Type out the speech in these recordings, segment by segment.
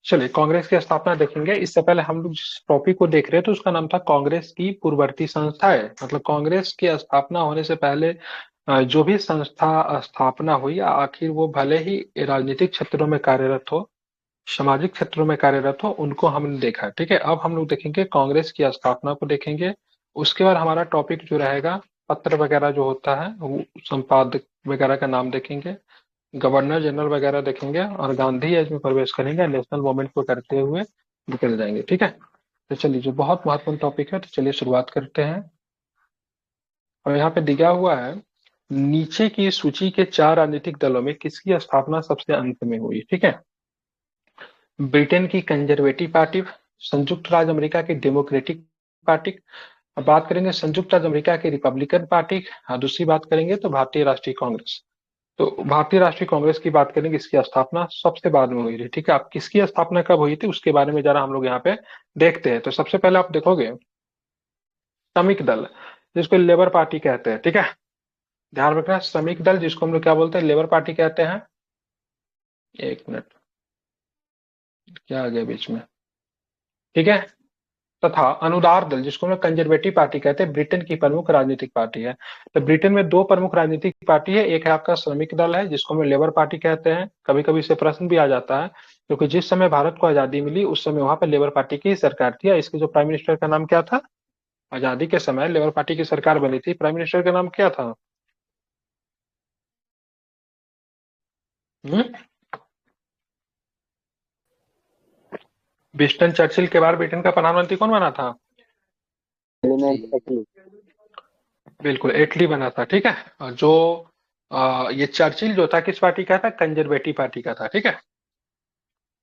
चलिए कांग्रेस की स्थापना देखेंगे। इससे पहले हम लोग जिस टॉपिक को देख रहे थे उसका नाम था कांग्रेस की पूर्ववर्ती संस्थाएं। मतलब कांग्रेस की स्थापना होने से पहले जो भी संस्था स्थापना हुई, आखिर वो भले ही राजनीतिक क्षेत्रों में कार्यरत हो, सामाजिक क्षेत्रों में कार्यरत हो, उनको हमने देखा। ठीक है, अब हम लोग देखेंगे कांग्रेस की स्थापना को देखेंगे। उसके बाद हमारा टॉपिक जो रहेगा, पत्र वगैरह जो होता है वो संपादक वगैरह का नाम देखेंगे, गवर्नर जनरल वगैरह देखेंगे, और गांधी एज में प्रवेश करेंगे, नेशनल मूवमेंट को करते हुए निकल जाएंगे। ठीक है, तो चलिए, जो बहुत महत्वपूर्ण टॉपिक है, तो चलिए शुरुआत करते हैं। और यहाँ पे दिया हुआ है, नीचे की सूची के 4 राजनीतिक दलों में किसकी स्थापना सबसे अंत में हुई। ठीक है, ब्रिटेन की कंजर्वेटिव पार्टी, संयुक्त राज्य अमेरिका की डेमोक्रेटिक पार्टी, अब बात करेंगे संयुक्त राज्य अमेरिका की रिपब्लिकन पार्टी, और दूसरी बात करेंगे तो भारतीय राष्ट्रीय कांग्रेस। तो भारतीय राष्ट्रीय कांग्रेस की बात करेंगे, इसकी स्थापना सबसे बाद में हुई थी। ठीक है, अब किसकी स्थापना कब हुई थी उसके बारे में जरा हम लोग यहाँ पे देखते हैं। तो सबसे पहले आप देखोगे श्रमिक दल, जिसको लेबर पार्टी कहते हैं। ठीक है, ध्यान रखना, श्रमिक दल जिसको हम लोग क्या बोलते हैं, लेबर पार्टी कहते हैं। एक मिनट, क्या आ गया बीच में। ठीक है, तथा अनुदार दल जिसको हम लोग कंजर्वेटिव पार्टी कहते हैं, ब्रिटेन की प्रमुख राजनीतिक पार्टी है। तो ब्रिटेन में 2 प्रमुख राजनीतिक पार्टी है, एक है आपका श्रमिक दल है जिसको हम लेबर पार्टी कहते हैं। कभी कभी इससे प्रश्न भी आ जाता है, क्योंकि जिस समय भारत को आजादी मिली उस समय वहां पर लेबर पार्टी की सरकार थी। इसके जो प्राइम मिनिस्टर का नाम क्या था, आजादी के समय लेबर पार्टी की सरकार बनी थी, प्राइम मिनिस्टर का नाम क्या था? हम्म विंस्टन चर्चिल के बाद ब्रिटेन का प्रधानमंत्री कौन बना था? बिल्कुल, एटली बना था। ठीक है, और जो ये चर्चिल जो था किस पार्टी का था? कंजर्वेटिव पार्टी का था। ठीक है,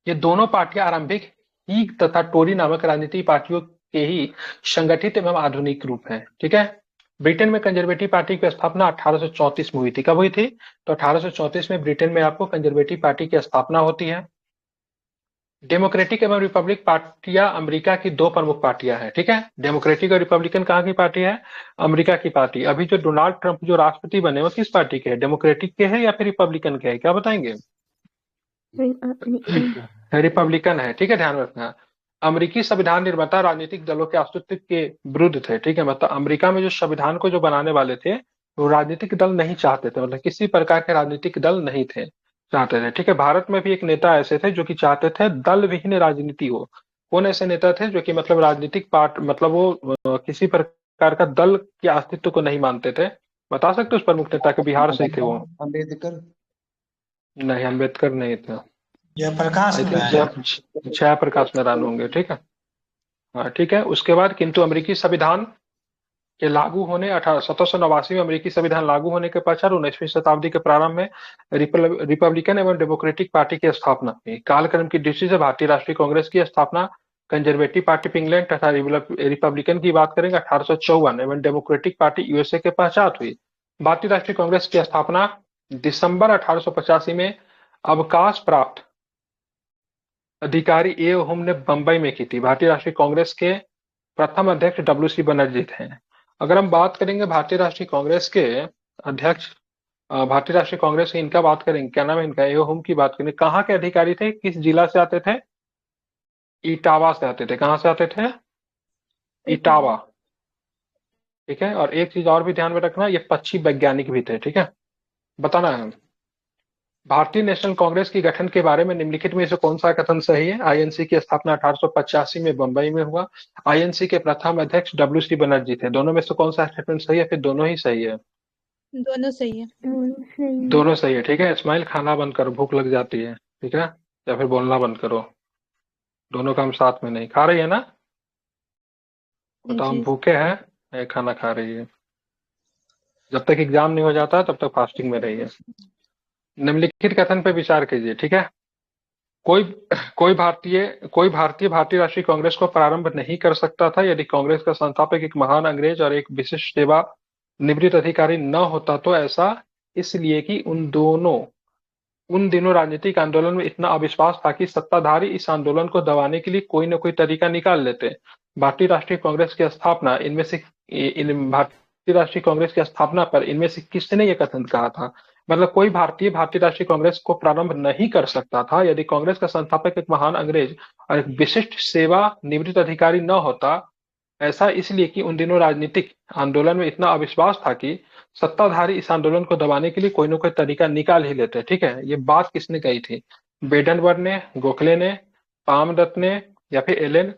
ये दोनों पार्टियां आरंभिक हीग तथा टोरी नामक राजनीतिक पार्टियों के ही संगठित एवं आधुनिक रूप है। ठीक है, ब्रिटेन में कंजर्वेटिव पार्टी की स्थापना 1834 में हुई थी। कब हुई थी? तो 1834 में ब्रिटेन में आपको कंजर्वेटिव पार्टी की स्थापना होती है। डेमोक्रेटिक एवं रिपब्लिक पार्टियां अमेरिका की 2 प्रमुख पार्टियां हैं। ठीक है, डेमोक्रेटिक और रिपब्लिकन कहाँ की पार्टी है? अमेरिका की पार्टी। अभी जो डोनाल्ड ट्रंप जो राष्ट्रपति बने वो किस पार्टी के हैं, डेमोक्रेटिक के हैं या फिर रिपब्लिकन के हैं, क्या बताएंगे? रिपब्लिकन है। ठीक है, ध्यान रखना, अमेरिकी संविधान निर्माता राजनीतिक दलों के अस्तित्व के विरुद्ध थे। ठीक है, मतलब अमेरिका में जो संविधान को जो बनाने वाले थे वो राजनीतिक दल नहीं चाहते थे, मतलब किसी प्रकार के राजनीतिक दल नहीं थे चाहते थे। ठीक है, भारत में भी एक नेता ऐसे थे जो कि चाहते थे दल विहीन राजनीति हो। कौन ऐसे नेता थे जो कि मतलब राजनीतिक पार्ट, मतलब वो किसी प्रकार का दल के अस्तित्व को नहीं मानते थे? बता सकते उस प्रमुख नेता के? बिहार से ही थे वो। अम्बेडकर। नहीं, अम्बेडकर नहीं थे। Jayaprakash I think Narayan. जयप्रकाश नारायण होंगे। ठीक है, हाँ ठीक है। उसके बाद किंतु अमेरिकी संविधान के लागू होने 1789 में अमेरिकी संविधान लागू होने के पश्चात 19वीं शताब्दी के प्रारंभ में रिपब्लिकन एवं डेमोक्रेटिक पार्टी की स्थापना हुई। कालक्रम की दृष्टि से भारतीय राष्ट्रीय कांग्रेस की स्थापना कंजर्वेटिव पार्टी इंग्लैंड तथा रिपब्लिकन की बात करेंगे 1854 एवं डेमोक्रेटिक पार्टी यूएसए के पश्चात हुई। भारतीय राष्ट्रीय कांग्रेस की स्थापना दिसंबर 1885 में अवकाश प्राप्त अधिकारी ए होम ने बंबई में की थी। भारतीय राष्ट्रीय कांग्रेस के प्रथम अध्यक्ष डब्ल्यू सी बनर्जी थे। अगर हम बात करेंगे भारतीय राष्ट्रीय कांग्रेस के अध्यक्ष, भारतीय राष्ट्रीय कांग्रेस के इनका बात करेंगे, क्या नाम है इनका, ए होम की बात करेंगे, कहाँ के अधिकारी थे, किस जिला से आते थे? इटावा से आते थे। कहाँ से आते थे? इटावा। ठीक है, और एक चीज और भी ध्यान में रखना, ये पक्षी वैज्ञानिक भी थे। ठीक है, बताना है। भारतीय नेशनल कांग्रेस की गठन के बारे में निम्नलिखित में से कौन सा कथन सही है? आईएनसी की स्थापना 1885 में बंबई में हुआ। आईएनसी के प्रथम अध्यक्ष डब्ल्यू सी बनर्जी थे। दोनों में से कौन सा स्टेटमेंट सही है, फिर दोनों ही सही है? दोनों सही है। दोनों सही है। ठीक है, इस्माइल खाना बंद करो, भूख लग जाती है। ठीक है, या फिर बोलना बंद करो, दोनों काम साथ में नहीं। खा रही है ना? बताओ, हम जी। भूखे हैं या खाना खा रही है? जब तक एग्जाम नहीं हो जाता तब तक फास्टिंग में रहिए। निम्नलिखित कथन पे विचार कीजिए। ठीक है, कोई कोई भारतीय भारतीय राष्ट्रीय कांग्रेस को प्रारंभ नहीं कर सकता था यदि कांग्रेस का संस्थापक एक महान अंग्रेज और एक विशिष्ट सेवा निवृत्त अधिकारी न होता। तो ऐसा इसलिए कि उन दिनों राजनीतिक आंदोलन में इतना अविश्वास था कि सत्ताधारी इस आंदोलन को दबाने के लिए कोई न कोई तरीका निकाल लेते। भारतीय राष्ट्रीय कांग्रेस की स्थापना इनमें से इन भारतीय राष्ट्रीय कांग्रेस की स्थापना पर इनमें से किसने ये कथन कहा था? मतलब कोई भारतीय भारतीय राष्ट्रीय कांग्रेस को प्रारंभ नहीं कर सकता था यदि कांग्रेस का संस्थापक एक महान अंग्रेज और एक विशिष्ट सेवा निवृत्त अधिकारी न होता। ऐसा इसलिए कि उन दिनों राजनीतिक आंदोलन में इतना अविश्वास था कि सत्ताधारी इस आंदोलन को दबाने के लिए कोई ना कोई तरीका निकाल ही लेते। ठीक है, ये बात किसने कही थी? बेडनवर्ड ने, गोखले ने, पामदत्त ने, या फिर एलन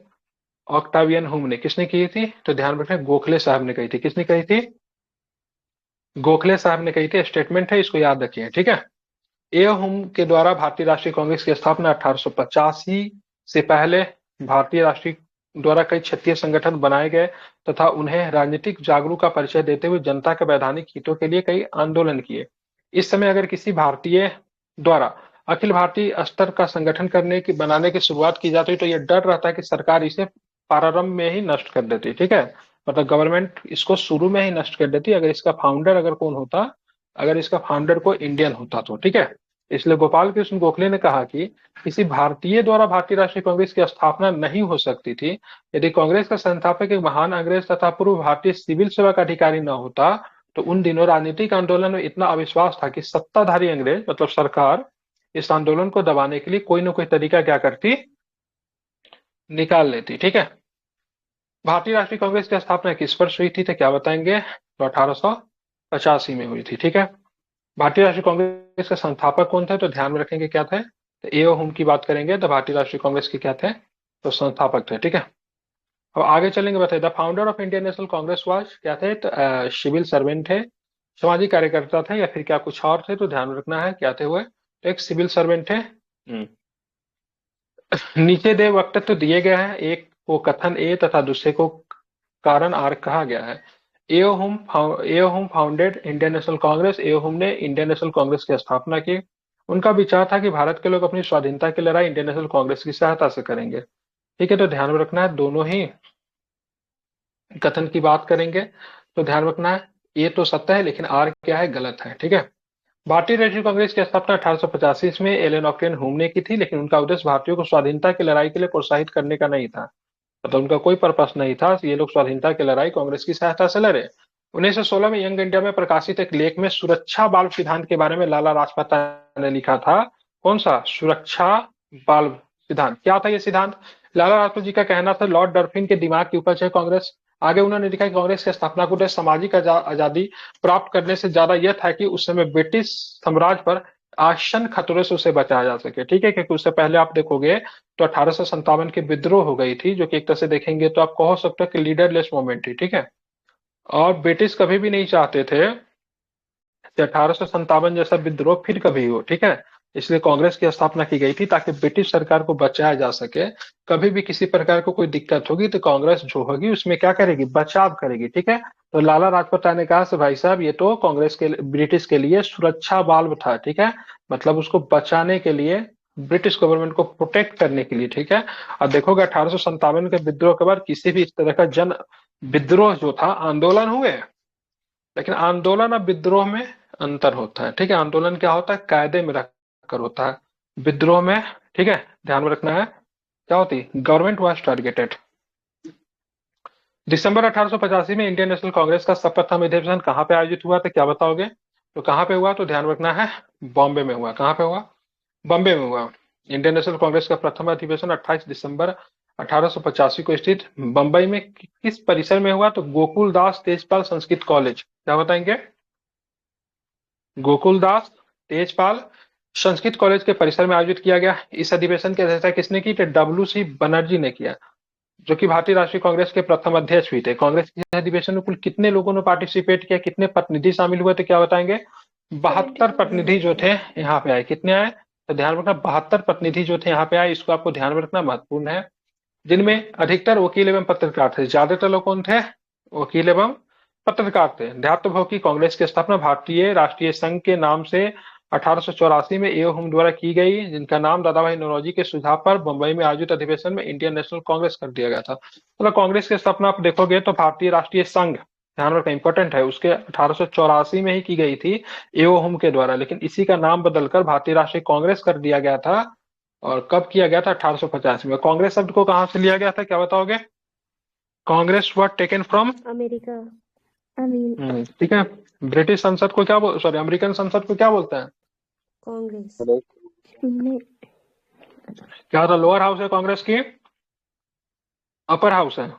ऑक्टावियन हुम ने? किसने की थी? तो ध्यान रखें, गोखले साहब ने कही थी। किसने कही थी? गोखले साहब ने कही थी। स्टेटमेंट है, इसको याद रखिए। ठीक है, ए हुम के द्वारा भारतीय राष्ट्रीय कांग्रेस की स्थापना 1885 से पहले भारतीय राष्ट्रीय द्वारा कई क्षेत्रीय संगठन बनाए गए तथा उन्हें राजनीतिक जागरूक का परिचय देते हुए जनता के वैधानिक हितों के लिए कई आंदोलन किए। इस समय अगर किसी भारतीय द्वारा अखिल भारतीय स्तर का संगठन बनाने की शुरुआत की जाती तो यह डर रहता है कि सरकार इसे प्रारंभ में ही नष्ट कर देती। ठीक है, मतलब गवर्नमेंट इसको शुरू में ही नष्ट कर देती अगर इसका फाउंडर अगर कौन होता, अगर इसका फाउंडर को इंडियन होता तो। ठीक है, इसलिए गोपाल कृष्ण गोखले ने कहा कि किसी भारतीय द्वारा भारतीय राष्ट्रीय कांग्रेस की स्थापना नहीं हो सकती थी यदि कांग्रेस का संस्थापक एक महान अंग्रेज तथा पूर्व भारतीय सिविल सेवा का अधिकारी न होता। तो उन दिनों राजनीतिक आंदोलन में इतना अविश्वास था कि सत्ताधारी अंग्रेज मतलब सरकार इस आंदोलन को दबाने के लिए कोई ना कोई तरीका क्या करती, निकाल लेती। ठीक है, भारतीय राष्ट्रीय कांग्रेस की स्थापना किस वर्ष हुई थी तो क्या बताएंगे? तो 1885 में हुई थी। ठीक है, भारतीय राष्ट्रीय कांग्रेस के संस्थापक कौन थे? तो ध्यान में रखेंगे क्या थे? तो एओ हुम की बात करेंगे तो भारतीय राष्ट्रीय कांग्रेस के क्या थे? तो संस्थापक थे। ठीक है, अब आगे चलेंगे। बताइए, the founder of Indian National Congress was क्या थे? तो सिविल सर्वेंट थे, सामाजिक कार्यकर्ता थे, या फिर क्या कुछ और थे? तो ध्यान में रखना है क्या थे हुए? तो एक सिविल सर्वेंट थे। नीचे दे वक्तव्य दिए गए हैं, एक को कथन ए तथा दूसरे को कारण आर कहा गया है। एओ हुम फाउंडेड इंडियन नेशनल कांग्रेस। एओ हुम ने इंडियन नेशनल कांग्रेस की स्थापना की। उनका विचार था कि भारत के लोग अपनी स्वाधीनता की लड़ाई इंडियन नेशनल कांग्रेस की सहायता से करेंगे। ठीक है, तो ध्यान में रखना है, दोनों ही कथन की बात करेंगे तो ध्यान रखना है ये तो सत्य है लेकिन आर क्या है? गलत है। ठीक है, भारतीय राष्ट्रीय कांग्रेस की स्थापना 1885 में एलन ऑक्टेन हुम ने की थी, लेकिन उनका उद्देश्य भारतीयों को स्वाधीनता की लड़ाई के लिए प्रोत्साहित करने का नहीं था। मतलब उनका कोई पर्पस नहीं था ये लोग स्वाधीनता की लड़ाई कांग्रेस की सहायता से लड़े। 1916 में यंग इंडिया में प्रकाशित एक लेख में सुरक्षा बाल्ब सिद्धांत के बारे में लाला लाजपत राय ने लिखा था। कौन सा? सुरक्षा बाल्ब सिद्धांत। क्या था ये सिद्धांत? लाला लाजपत जी का कहना था लॉर्ड डर्फिन के दिमाग की उपज है कांग्रेस। आगे उन्होंने लिखा कि कांग्रेस की स्थापना को सामाजिक आजादी प्राप्त करने से ज्यादा यह था कि उस समय ब्रिटिश साम्राज्य पर आसन खतरे से उसे बचाया जा सके। ठीक है, क्योंकि उससे पहले आप देखोगे तो 1857 की विद्रोह हो गई थी, जो कि एक तरह से देखेंगे तो आप कह सकते हो कि लीडरलेस मूवमेंट थी। ठीक है, और ब्रिटिश कभी भी नहीं चाहते थे कि 1857 जैसा विद्रोह फिर कभी हो। ठीक है, इसलिए कांग्रेस की स्थापना की गई थी ताकि ब्रिटिश सरकार को बचाया जा सके। कभी भी किसी प्रकार को कोई दिक्कत होगी तो कांग्रेस जो होगी उसमें क्या करेगी? बचाव करेगी। ठीक है, तो लाला लाजपत राय ने कहा से भाई साहब ये तो कांग्रेस के ब्रिटिश के लिए सुरक्षा बाल्ब था। ठीक है, मतलब उसको बचाने के लिए, ब्रिटिश गवर्नमेंट को प्रोटेक्ट करने के लिए। ठीक है, और देखोगे 1857 के विद्रोह के बाद किसी भी इस तरह का जन विद्रोह जो था, आंदोलन हुए, लेकिन आंदोलन और विद्रोह में अंतर होता है। ठीक है, आंदोलन क्या होता है? कायदे में रखकर होता है। विद्रोह में, ठीक है, ध्यान में रखना है क्या होती? Government was targeted. दिसंबर 1885 में इंडियन नेशनल कांग्रेस का सर्वप्रथम अधिवेशन कहाँ पे आयोजित हुआ था? क्या बताओगे? तो कहाँ पे हुआ? तो ध्यान रखना है बॉम्बे में हुआ। कहाँ पे हुआ? बॉम्बे में हुआ। इंडियन नेशनल कांग्रेस का प्रथम अधिवेशन 28 दिसंबर 1885 को स्थित बंबई में किस परिसर में हुआ? तो गोकुलदास तेजपाल संस्कृत कॉलेज। क्या बताएंगे? गोकुलदास तेजपाल संस्कृत कॉलेज के परिसर में आयोजित किया गया। इस अधिवेशन की अध्यक्षता किसने की? तो डब्ल्यू.सी. बनर्जी ने किया, जो कि भारतीय राष्ट्रीय कांग्रेस के प्रथम अध्यक्ष हुए थे। कांग्रेस के अधिवेशन में कुल कितने लोगों ने पार्टिसिपेट किया? कितने प्रतिनिधि शामिल हुए थे? क्या बताएंगे? 72 प्रतिनिधि जो थे यहाँ पे आए। कितने आए? तो ध्यान रखना 72 प्रतिनिधि जो थे यहाँ पे आए, इसको आपको ध्यान में रखना, महत्वपूर्ण है। जिनमें अधिकतर वकील एवं पत्रकार थे। ज्यादातर लोग कौन थे? वकील एवं पत्रकार थे। ध्यातव्य हो कि कांग्रेस की स्थापना भारतीय राष्ट्रीय संघ के नाम से 1884 में एओ हुम द्वारा की गई, जिनका नाम दादा भाई नौरोजी के सुझाव पर बंबई में आयोजित अधिवेशन में इंडियन नेशनल कांग्रेस कर दिया गया था। मतलब कांग्रेस की स्थापना आप देखोगे तो भारतीय राष्ट्रीय संघ, ध्यान रखना इंपॉर्टेंट है, उसके 1884 में ही की गई थी एओ हुम के द्वारा, लेकिन इसी का नाम बदलकर भारतीय राष्ट्रीय कांग्रेस कर दिया गया था। और कब किया गया था? 1885 में। कांग्रेस शब्द को कहां से लिया गया था? क्या बताओगे? Congress word taken from America. ठीक है। ब्रिटिश संसद को क्या सॉरी, अमेरिकन संसद को क्या बोलते हैं? कांग्रेस। क्या होता, लोअर हाउस है कांग्रेस की, अपर हाउस है?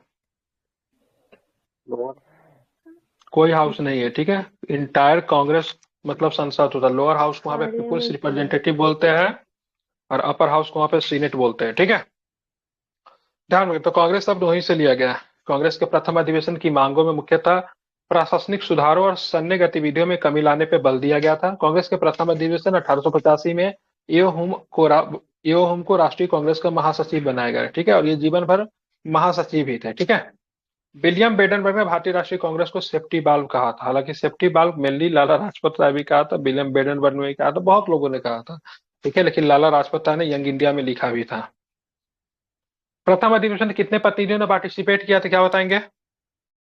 कोई हाउस नहीं है, ठीक है। इंटायर कांग्रेस मतलब संसद होता है। लोअर हाउस को वहां पे पीपुल्स रिप्रेजेंटेटिव बोलते हैं और अपर हाउस को वहां पे सीनेट बोलते हैं, ठीक है। ध्यान रखें, तो कांग्रेस शब्द वहीं से लिया गया है। कांग्रेस के प्रथम अधिवेशन की मांगों में मुख्यतः प्रशासनिक सुधारों और सैन्य गतिविधियों में कमी लाने पर बल दिया गया था। कांग्रेस के प्रथम अधिवेशन 1885 में एओ हुम को राष्ट्रीय कांग्रेस का महासचिव बनाया गया, ठीक है, और ये जीवन भर महासचिव ही थे, ठीक है। विलियम बेडनबर्ग ने भारतीय राष्ट्रीय कांग्रेस को सेफ्टी बाल्ब कहा था। हालांकि सेफ्टी बाल्ब मेनली लाला लाजपत राय भी कहा था, विलियम बेडनबर्ग ने भी कहा था, बहुत लोगों ने कहा था, ठीक है, लेकिन लाला लाजपत राय ने यंग इंडिया में लिखा भी था। प्रथम अधिवेशन में कितने प्रतिनिधियों ने पार्टिसिपेट किया था, क्या बताएंगे?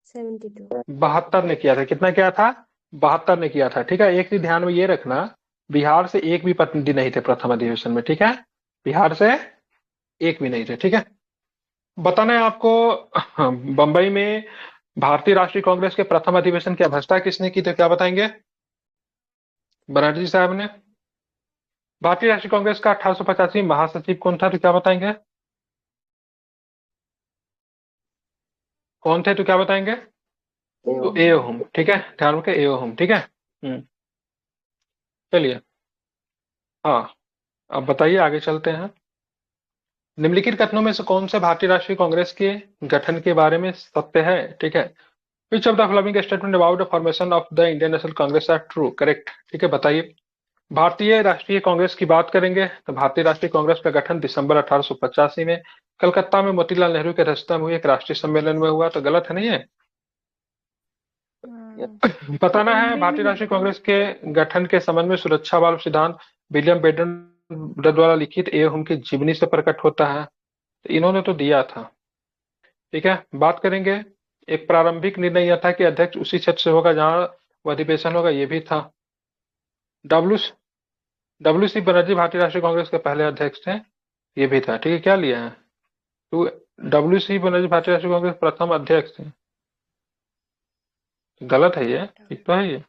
72। 72 ने किया था। कितना किया था? 72 ने किया था, ठीक है। एक चीज ध्यान में ये रखना, बिहार से एक भी प्रतिनिधि नहीं थे प्रथम अधिवेशन में, ठीक है। बिहार से एक भी नहीं थे, ठीक है। बताना है आपको, बंबई में भारतीय राष्ट्रीय कांग्रेस के प्रथम अधिवेशन की अध्यक्षता किसने की, तो क्या बताएंगे? बनर्जी साहब ने। भारतीय राष्ट्रीय कांग्रेस का 1885 महासचिव कौन था, तो क्या बताएंगे? कौन थे, तो क्या बताएंगे? तो एओ हुम, ठीक है, ध्यान रखें, एओ हुम, ठीक है। चलिए, हाँ, अब बताइए, आगे चलते हैं। निम्नलिखित कथनों में से कौन से भारतीय राष्ट्रीय कांग्रेस के गठन के बारे में सत्य है, ठीक है। Which of the following statement about the formation of the Indian National Congress are true, correct, ठीक है, बताइए। भारतीय राष्ट्रीय कांग्रेस की बात करेंगे तो भारतीय राष्ट्रीय कांग्रेस का गठन दिसंबर 1885 में कलकत्ता में मोतीलाल नेहरू की अध्यक्षता में हुए एक राष्ट्रीय सम्मेलन में हुआ, तो गलत है नहीं है? बताना है, भारतीय राष्ट्रीय कांग्रेस के गठन के संबंध में सुरक्षा वाल्व सिद्धांत विलियम बेडन द्वारा लिखित एवं उनकी जीवनी से प्रकट होता है, तो इन्होंने तो दिया था, ठीक है। बात करेंगे, एक प्रारंभिक निर्णय यह था कि अध्यक्ष उसी क्षेत्र से होगा जहां वह अधिवेशन होगा, ये भी था। डब्ल्यू सी बनर्जी भारतीय राष्ट्रीय कांग्रेस के पहले अध्यक्ष थे, ये भी था, ठीक है। क्या लिया है? तो डब्ल्यू सी बनर्जी भारतीय राष्ट्रीय कांग्रेस प्रथम अध्यक्ष थे, गलत है ये, ठीक तो है ये।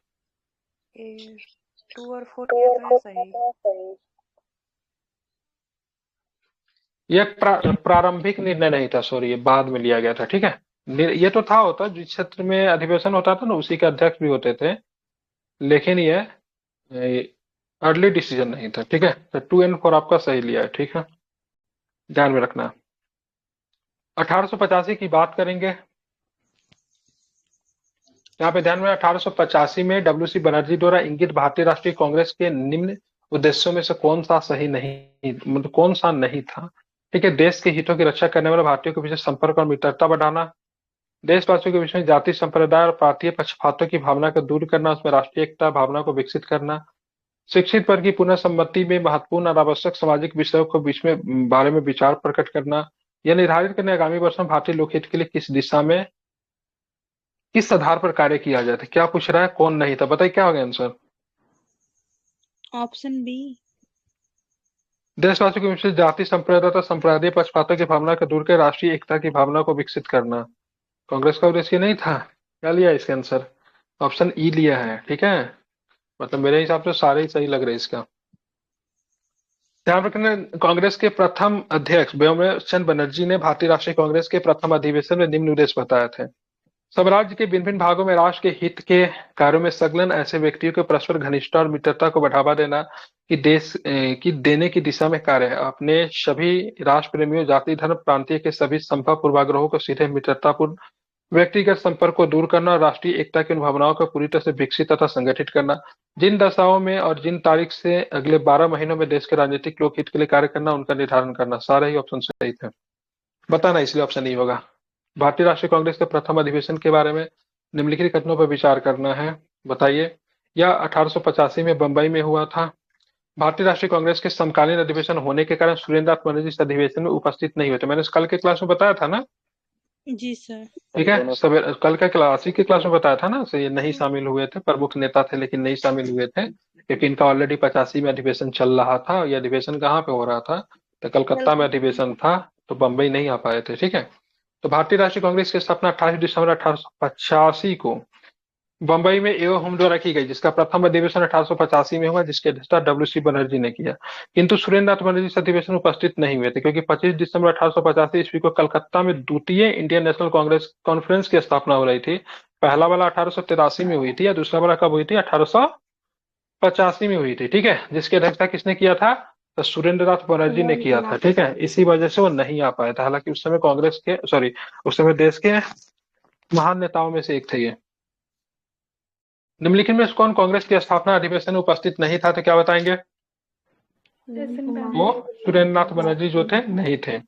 2 और 4 किया तो है सही। ये प्रारंभिक निर्णय नहीं था, सॉरी, ये बाद में लिया गया था, ठीक है। ये तो था होता, जिस क्षेत्र में अधिवेशन होता था ना उसी के अध्यक्ष भी होते थे, लेकिन ये अर्ली डिसीजन नहीं था, ठीक है। तो 2 और 4 आपका सही लिया है, ठीक है, ध्यान में रखना। 1885 की बात करेंगे, यहाँ पे ध्यान में, 1885 में डब्ल्यू सी बनर्जी द्वारा इंगित भारतीय राष्ट्रीय कांग्रेस के निम्न उद्देश्यों में से कौन सा सही नहीं, मतलब कौन सा नहीं था, ठीक है। देश के हितों की रक्षा करने वाले भारतीयों के बीच संपर्क और मित्रता बढ़ाना, देशवासियों के बीच में जाति संप्रदाय और प्रांतीय पक्षपातों की भावना को दूर करना, उसमें राष्ट्रीय एकता भावना को विकसित करना, शिक्षित वर्ग की पुनः सम्मति में महत्वपूर्ण और आवश्यक सामाजिक विषयों को बीच में बारे में विचार प्रकट करना, यह निर्धारित करने आगामी वर्षों में भारतीय लोकहित के लिए किस दिशा में किस आधार पर कार्य किया जाए। क्या पूछ रहा है, कौन नहीं था, बताइए क्या होगा आंसर? Option B. देशवासियों के बीच में जाति संप्रदाय तथा संप्रदाय पक्षपातों की भावना को दूर कर राष्ट्रीय एकता की भावना को विकसित करना, कांग्रेस का उद्देश्य नहीं था। क्या लिया इसके आंसर? ऑप्शन ई लिया है, ठीक है। मतलब मेरे हिसाब से सारे ही सही लग रहे हैं इसका। ध्यान रखना, कांग्रेस के प्रथम अध्यक्ष व्योमकेश चंद्र बनर्जी ने भारतीय राष्ट्रीय कांग्रेस के प्रथम अधिवेशन में निम्न उद्देश्य बताए थे। स्वराज्य के भिन्न भिन्न भागों में राष्ट्र के हित के कार्यों में संलग्न ऐसे व्यक्तियों के परस्पर घनिष्ठता और मित्रता को बढ़ावा देना कि देश की देने की दिशा में कार्य है। अपने सभी राष्ट्र प्रेमियों, जाति धर्म प्रांतीय के सभी संभव पूर्वाग्रहों को सीधे मित्रतापूर्ण व्यक्तिगत संपर्क को दूर करना और राष्ट्रीय एकता की उन भावनाओं को पूरी तरह से विकसित तथा संगठित करना, जिन दशाओं में और जिन तारीख से अगले 12 महीनों में देश के राजनीतिक लोकहित के लिए कार्य करना, उनका निर्धारण करना। सारे ही ऑप्शन सही थे, बताना इसलिए ऑप्शन नहीं होगा। भारतीय राष्ट्रीय कांग्रेस के प्रथम अधिवेशन के बारे में निम्नलिखित कथनों पर विचार करना है, बताइए। यह 1885 में बंबई में हुआ था। भारतीय राष्ट्रीय कांग्रेस के समकालीन अधिवेशन होने के कारण सुरेंद्र नाथ बनर्जी इस अधिवेशन में उपस्थित नहीं हुए थे। मैंने कल के क्लास में बताया था ना, जी सर। ठीक है, कल का क्लास के क्लास में बताया था ना, से ये नहीं शामिल हुए थे, प्रमुख नेता थे लेकिन नहीं शामिल हुए थे क्योंकि इनका ऑलरेडी 85 में अधिवेशन चल रहा था। ये अधिवेशन कहाँ पे हो रहा था, तो कलकत्ता में अधिवेशन था, तो बंबई नहीं आ पाए थे, ठीक है। तो भारतीय राष्ट्रीय कांग्रेस की स्थापना 28 दिसंबर 1885 को बंबई में एओ होम द्वारा की गई, जिसका प्रथम अधिवेशन 1885 में हुआ, जिसकी अध्यक्षता डब्ल्यू सी बनर्जी ने किया। किंतु सुरेंद्र नाथ बनर्जी इस अधिवेशन में उपस्थित नहीं हुए थे, क्योंकि 25 दिसंबर 1885 ईस्वी को कलकत्ता में द्वितीय इंडियन नेशनल कांग्रेस कॉन्फ्रेंस की स्थापना हो रही थी। पहला वाला 1883 में हुई थी, या दूसरा वाला कब हुई थी? 1885 में हुई थी, ठीक है। जिसकी अध्यक्षता किसने किया था? तो सुरेंद्र नाथ बनर्जी ने किया था, ठीक है। इसी वजह से वो नहीं आ पाए थे, हालांकि उस समय कांग्रेस के, सॉरी, उस समय देश के महान नेताओं में से एक थे ये। निम्नलिखित में से कौन कांग्रेस की स्थापना अधिवेशन में उपस्थित नहीं था? तो क्या बताएंगे? वो सुरेंद्र नाथ बनर्जी जो थे, नहीं थे।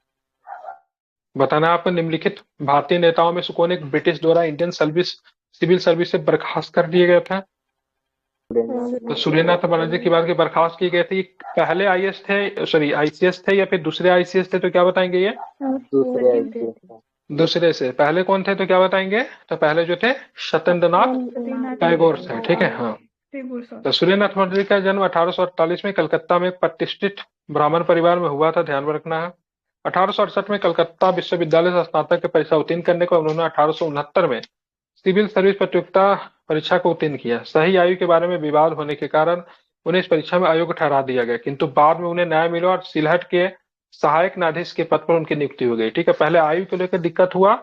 बताना आपको, निम्नलिखित भारतीय नेताओं में से कौन एक ब्रिटिश द्वारा इंडियन सर्विस सिविल सर्विस से बर्खास्त कर दिए गए थे? तो सुरेंद्र नाथ बनर्जी की बात की बर्खास्त की गई थी। पहले आईएएस थे, सॉरी आईसीएस थे, या फिर दूसरे आईसीएस थे? तो क्या बताएंगे ये? दूसरे से। पहले कौन थे? तो क्या बताएंगे? तो पहले जो थे सत्येंद्र नाथ टैगोर थे, ठीक है। हाँ, तो सुरेंद्र नाथ बनर्जी का जन्म 1848 में कलकत्ता में एक प्रतिष्ठित ब्राह्मण परिवार में हुआ था, ध्यान में रखना है। 1868 में कलकत्ता विश्वविद्यालय से स्नातक की परीक्षा उत्तीर्ण करने को उन्होंने 1869 में सिविल सर्विस प्रतियोगिता परीक्षा को उत्तीर्ण किया। सही आयु के बारे में विवाद होने के कारण उन्हें इस परीक्षा में अयोग्य ठहरा दिया गया, किंतु बाद में उन्हें न्याय मिला और सिलहट के सहायक न्यायाधीश के पद पर उनकी नियुक्ति हो गई, ठीक है। पहले आयु को लेकर दिक्कत हुआ,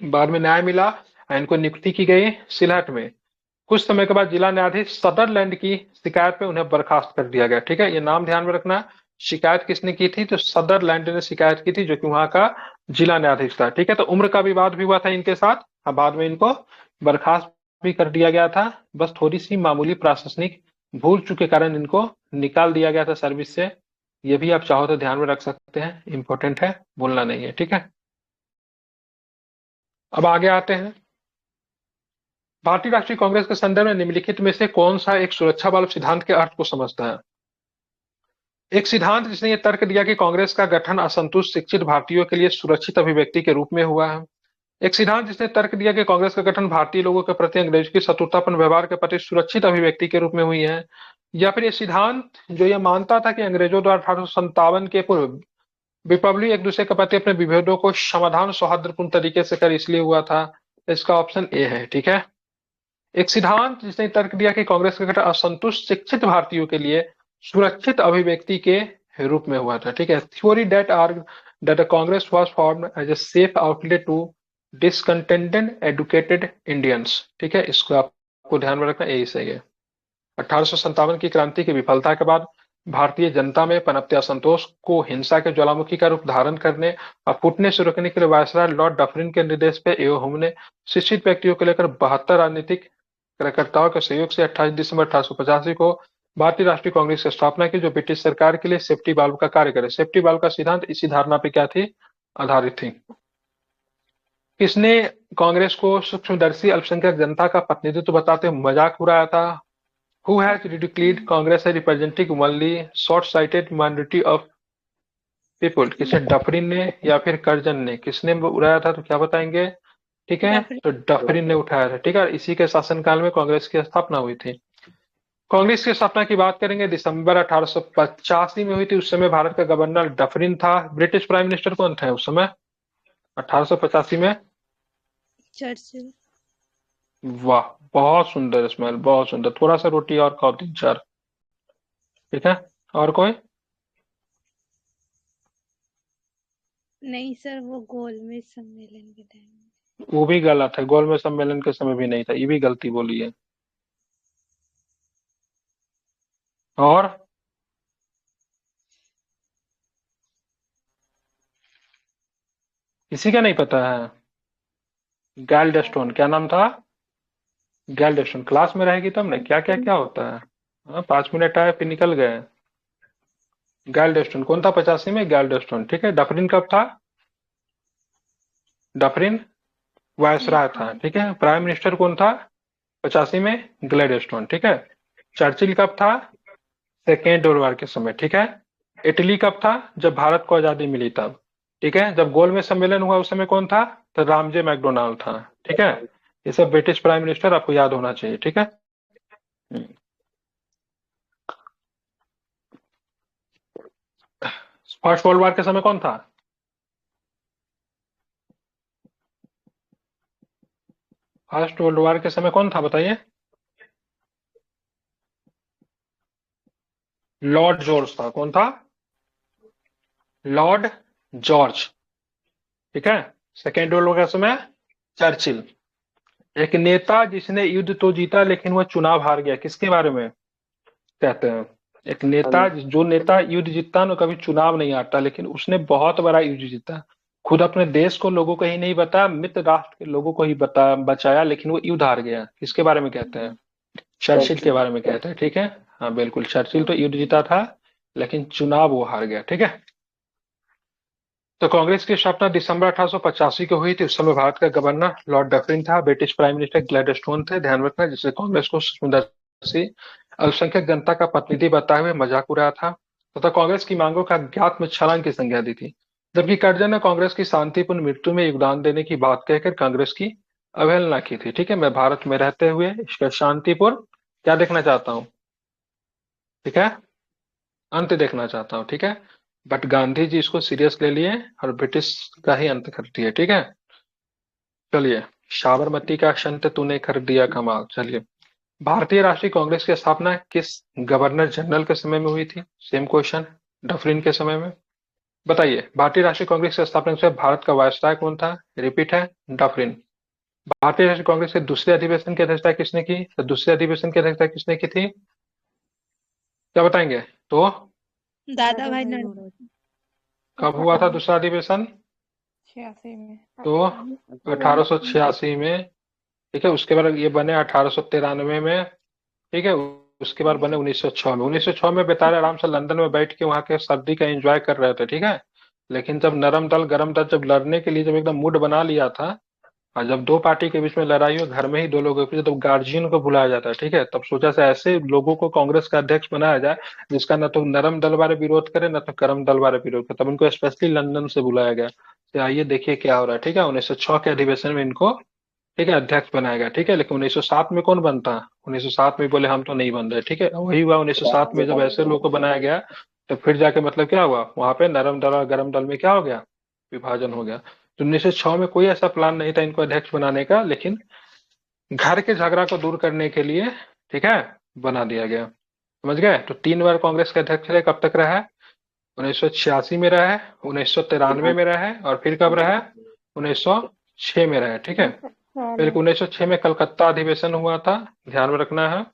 बाद में न्याय मिला, इनको नियुक्ति की गई सिलहट में। कुछ समय के बाद जिला न्यायाधीश सदरलैंड की शिकायत पे उन्हें बर्खास्त कर दिया गया, ठीक है। ये नाम ध्यान में रखना। शिकायत किसने की थी? तो सदरलैंड ने शिकायत की थी, जो कि वहां का जिला न्यायाधीश था, ठीक है। तो उम्र का विवाद भी हुआ था इनके साथ, और बाद में इनको बर्खास्त भी कर दिया गया था। बस थोड़ी सी मामूली प्रशासनिक भूल चूक के कारण इनको निकाल दिया गया था सर्विस से। ये भी आप चाहो तो ध्यान में रख सकते हैं, इंपॉर्टेंट है, बोलना नहीं है, ठीक है। अब आगे आते हैं। भारतीय राष्ट्रीय कांग्रेस के संदर्भ में निम्नलिखित में से कौन सा एक सुरक्षा बल सिद्धांत के अर्थ को समझता है? एक सिद्धांत जिसने ये तर्क दिया कि कांग्रेस का गठन असंतुष्ट शिक्षित भारतीयों के लिए सुरक्षित अभिव्यक्ति के रूप में हुआ है। एक सिद्धांत जिसने तर्क दिया कि कांग्रेस का गठन भारतीय लोगों के प्रति अंग्रेजों की शत्रुतापूर्ण व्यवहार के प्रति सुरक्षित अभिव्यक्ति के रूप में हुई है। या फिर ये सिद्धांत जो ये मानता था कि अंग्रेजों द्वारा 1857 के पूर्व रिपब्लिक एक दूसरे के प्रति अपने विभेदों को समाधान सौहार्दपूर्ण तरीके से कर इसलिए हुआ था। इसका ऑप्शन ए है, ठीक है। एक सिद्धांत जिसने तर्क दिया कि कांग्रेस का गठन असंतुष्ट शिक्षित भारतीयों के लिए सुरक्षित अभिव्यक्ति के रूप में हुआ था, ठीक है। Theory that argue that the Congress was formed as a safe outlet to discontented educated Indians, ठीक है। इसको आपको ध्यान में रखना, यही सही है। 1857 की क्रांति की विफलता के बाद भारतीय जनता में पनपते असंतोष को हिंसा के ज्वालामुखी का रूप धारण करने और फूटने से रोकने के लिए वायसराय लॉर्ड डफरिन के निर्देश पे एओ होम ने शिक्षित व्यक्तियों को लेकर 72 राजनीतिक कार्यकर्ताओं के सहयोग से 28 दिसंबर 1885 को भारतीय राष्ट्रीय कांग्रेस की स्थापना की, जो ब्रिटिश सरकार के लिए सेफ्टी वाल्व का कार्य करे। सेफ्टी वाल्व का सिद्धांत इसी धारणा पे क्या थी? आधारित थी। किसने कांग्रेस को सूक्ष्मदर्शी अल्पसंख्यक जनता का प्रतिनिधित्व बताते हुए मजाक उड़ाया था? Who has ridiculed Congress as representing only short-sighted minority of people? किसने? डफरिन ने या फिर कर्जन ने? किसने उड़ाया था? तो क्या बताएंगे? ठीक है, तो डफरिन ने उठाया था, ठीक है। इसी के शासनकाल में कांग्रेस की स्थापना हुई थी। कांग्रेस की स्थापना की बात करेंगे, दिसंबर 1885 में हुई थी। उस समय भारत का गवर्नर डफरिन था। ब्रिटिश प्राइम मिनिस्टर कौन थे उस समय 1885 में? चर्चिल। वाह, बहुत सुंदर स्मेल, बहुत सुंदर। थोड़ा सा रोटी और खाओ, 3-4, ठीक है। और कोई? नहीं सर, वो गोलमेज सम्मेलन के टाइम। वो भी गलत है, गोलमेज सम्मेलन के समय भी नहीं था, ये भी गलती बोली है। और किसी का नहीं पता है? गैल्डस्टोन, क्या नाम था? गैल्डस्टोन। क्लास में रहेगी तब ना, क्या क्या क्या होता है। हाँ, 5 मिनट आए फिर निकल गए। गैल्डस्टोन कौन था 85 में? गैल्डस्टोन, ठीक है। डफरिन कब था? डफरिन वायसराय था, ठीक है। प्राइम मिनिस्टर कौन था 85 में? ग्लैडस्टोन, ठीक है। चर्चिल कब था? सेकेंड वर्ल्ड वॉर के समय, ठीक है। इटली कब था? जब भारत को आजादी मिली तब, ठीक है। जब गोलमेज सम्मेलन हुआ उस समय कौन था? तो रामजे मैकडोनाल्ड था, ठीक है। ये सब ब्रिटिश प्राइम मिनिस्टर आपको याद होना चाहिए, ठीक है। फर्स्ट वर्ल्ड वॉर के समय कौन था? फर्स्ट वर्ल्ड वॉर के समय कौन था बताइए? लॉर्ड जॉर्ज था। कौन था? Lord George. ठीक है। सेकेंड वर्ल्ड वॉर के समय चर्चिल। एक नेता जिसने युद्ध तो जीता लेकिन वह चुनाव हार गया, किसके बारे में कहते हैं? एक नेता, जो नेता युद्ध जीतता ना, कभी चुनाव नहीं हारता, लेकिन उसने बहुत बड़ा युद्ध जीता। खुद अपने देश को लोगों को ही नहीं बताया, मित्र राष्ट्र के लोगों को ही बचाया, लेकिन वो युद्ध हार गया। किसके बारे में कहते हैं? चर्चिल के बारे में कहते हैं। ठीक है। हाँ बिल्कुल, चर्चिल तो युद्ध जीता था लेकिन चुनाव वो हार गया। ठीक है। तो कांग्रेस की स्थापना दिसंबर 1885 को हुई थी। उस समय भारत का गवर्नर लॉर्ड डफरिन था। ब्रिटिश प्राइम मिनिस्टर ग्लैडस्टोन थे। ध्यान रखना, जिससे कांग्रेस को सुंदर सी अल्पसंख्यक जनता का प्रतिनिधि बताए हुए मजाक उड़ाया था तथा कांग्रेस की मांगों का अज्ञात में छलांग की संज्ञा दी थी। जबकि कर्जन ने कांग्रेस की शांतिपूर्ण मृत्यु में योगदान देने की बात कहकर कांग्रेस की अवहेलना की थी। ठीक है। मैं भारत में रहते हुए इसका शांतिपूर्ण क्या देखना चाहता हूँ? ठीक है, अंत देखना चाहता हूँ। ठीक है। बट गांधी जी इसको सीरियस ले लिए और ब्रिटिश का ही अंत कर दिए। ठीक है। चलिए, साबरमती का संत तूने कर दिया कमाल। चलिए, भारतीय राष्ट्रीय कांग्रेस की स्थापना किस गवर्नर जनरल के समय में हुई थी? सेम क्वेश्चन, डफरिन के समय में। बताइए, भारतीय राष्ट्रीय कांग्रेस की स्थापना से भारत का वायसराय कौन था? रिपीट है, डफरिन। भारतीय राष्ट्रीय कांग्रेस के दूसरे अधिवेशन की अध्यक्षता किसने की? तो दूसरे अधिवेशन की अध्यक्षता किसने की थी? क्या बताएंगे? तो दादा भाई भाई नौरोजी। नौरोजी। कब हुआ था दूसरा अधिवेशन? 86 में। तो 1886 में। ठीक है। उसके बाद ये बने 1893 में। ठीक है। उसके बाद बने 1906 में। 1906 में बेचारे आराम से लंदन में बैठ के वहां के सर्दी का एंजॉय कर रहे थे। ठीक है। लेकिन जब नरम दल गरम दल जब लड़ने के लिए जब एकदम मूड बना लिया था, और जब दो पार्टी के बीच में लड़ाई हो, घर में ही दो लोगों के बीच, तब गार्जियन को बुलाया जाता है। ठीक है। तब सोचा से ऐसे लोगों को कांग्रेस का अध्यक्ष बनाया जाए जिसका न तो नरम दल वाले विरोध करे न तो गर्म दल वाले विरोध करे। तब उनको स्पेशली लंदन से बुलाया गया कि आइए देखिए क्या हो रहा है। ठीक है। 1906 के अधिवेशन में इनको, ठीक है, अध्यक्ष बनाया गया। ठीक है। लेकिन 1907 में कौन बनता? 1907 में बोले हम तो नहीं बन रहे। ठीक है। वही हुआ 1907 में, जब ऐसे लोगों को बनाया गया तो फिर जाके मतलब क्या हुआ, वहां पे नरम दल और गर्म दल में क्या हो गया, विभाजन हो गया। तो 1906 में कोई ऐसा प्लान नहीं था इनको अध्यक्ष बनाने का, लेकिन घर के झगड़ा को दूर करने के लिए, ठीक है, बना दिया गया। समझ गए? तो 3 बार कांग्रेस के अध्यक्ष रहे। कब तक रहे? 1986 में रहे, 1993 में रहे, और फिर कब रहे? 1906 में रहे। ठीक है। फिर 1906 में कलकत्ता अधिवेशन हुआ था, ध्यान में रखना है।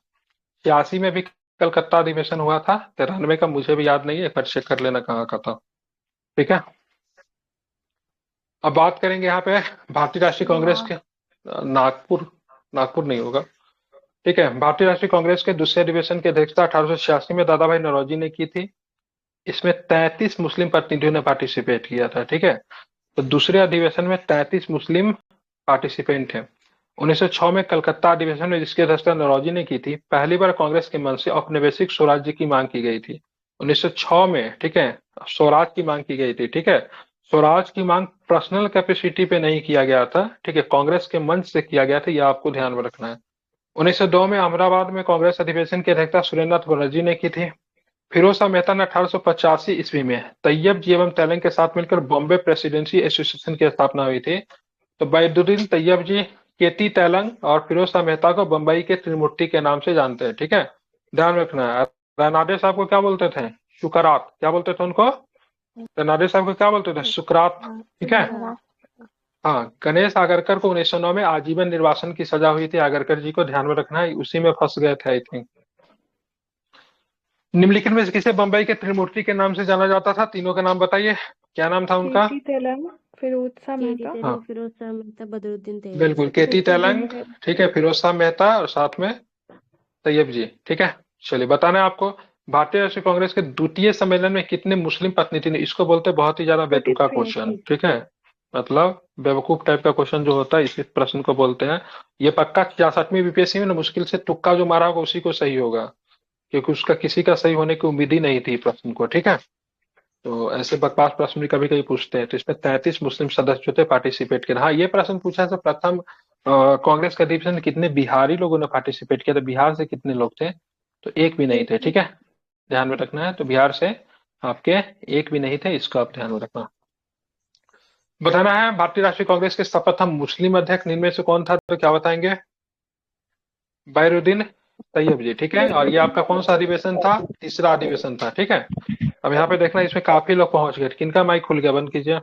86 में भी कलकत्ता अधिवेशन हुआ था। 93 का मुझे भी याद नहीं है, एक बार चेक कर लेना कहाँ का था। ठीक है। अब बात करेंगे यहाँ पे भारतीय राष्ट्रीय कांग्रेस के नागपुर, नागपुर नहीं होगा। ठीक है। भारतीय राष्ट्रीय कांग्रेस के दूसरे अधिवेशन की अध्यक्षता 1886 में दादा भाई नौरोजी ने की थी। इसमें 33 मुस्लिम प्रतिनिधियों ने पार्टिसिपेट किया था। ठीक है। तो दूसरे अधिवेशन में 33 मुस्लिम पार्टिसिपेंट थे। 1906 में कलकत्ता अधिवेशन में, जिसकी अध्यक्षता नौरोजी ने की थी, पहली बार कांग्रेस के मन से औपनिवेशिक स्वराज्य की मांग की गई थी। 1906 में, ठीक है, स्वराज की मांग की गई थी। ठीक है। स्वराज की मांग पर्सनल कैपेसिटी पे नहीं किया गया था। ठीक है। कांग्रेस के मंच से किया गया था, यह आपको ध्यान में रखना है। 1902 में अहमदाबाद में कांग्रेस अधिवेशन की अध्यक्षता सुरेंद्रनाथ बनर्जी ने की थी। फिरोज शाह मेहता ने 1885 ईस्वी में तैयब जी एवं तेलंग के साथ मिलकर बॉम्बे प्रेसिडेंसी एसोसिएशन की स्थापना हुई थी। तो बैदुद्दीन तैयब जी केती तेलंग और फिरोज शाह मेहता को बंबई के त्रिमूर्ति के नाम से जानते हैं। ठीक है। ध्यान रखना है। रनाडे साहब को क्या बोलते थे? सुकरात। क्या बोलते थे उनको? रनाडे साहब को क्या बोलते थे? सुकरात। ठीक है। हाँ, गणेश आगरकर को 1909 में आजीवन निर्वासन की सजा हुई थी। आगरकर जी को ध्यान में रखना है, उसी में फंस गए थे आई थिंक। निम्नलिखित में से किसे बंबई के त्रिमूर्ति के नाम से जाना जाता था? तीनों का नाम बताइए, क्या नाम था उनका? केटी तेलंग, फिरोज शाह केटी मेहता। तेलंग, फिरोज शाह मेहता, बदरुद्दीन तैयब। बिल्कुल, केती तेलंग, ठीक है, फिरोज शाह मेहता और साथ में तैयब जी। ठीक है। चलिए, बताना है आपको भारतीय राष्ट्रीय कांग्रेस के द्वितीय सम्मेलन में कितने मुस्लिम प्रतिनिधि ने, इसको बोलते हैं बहुत ही ज्यादा बेतुका क्वेश्चन। ठीक है। मतलब बेवकूफ टाइप का क्वेश्चन जो होता है, इसी प्रश्न को बोलते हैं। ये पक्का 66वीं बीपीएससी में ना मुश्किल से तुक्का जो मारा होगा उसी को सही होगा, क्योंकि उसका किसी का सही होने की उम्मीद ही नहीं थी प्रश्न को। ठीक है। तो ऐसे बकवास प्रश्न भी कभी कभी पूछते हैं। तो इसमें 33 मुस्लिम सदस्य जो थे पार्टिसिपेट किए। हाँ, ये प्रश्न पूछा था प्रथम कांग्रेस के अधिवेशन में कितने बिहारी लोगों ने पार्टिसिपेट किया था, बिहार से कितने लोग थे? तो एक भी नहीं थे। ठीक है। ध्यान में रखना है। तो बिहार से आपके एक भी नहीं थे, इसको आप ध्यान में रखना। बताना है भारतीय राष्ट्रीय कांग्रेस के प्रथम मुस्लिम अध्यक्ष इनमें से कौन था, तो क्या बताएंगे? बैरुद्दीन तैयब जी, ठीक है। और ये आपका कौन सा अधिवेशन था? तीसरा अधिवेशन था, ठीक है। अब यहाँ पे देखना, इसमें काफी लोग पहुंच गए। किनका माइक खुल गया? बंद कीजिए।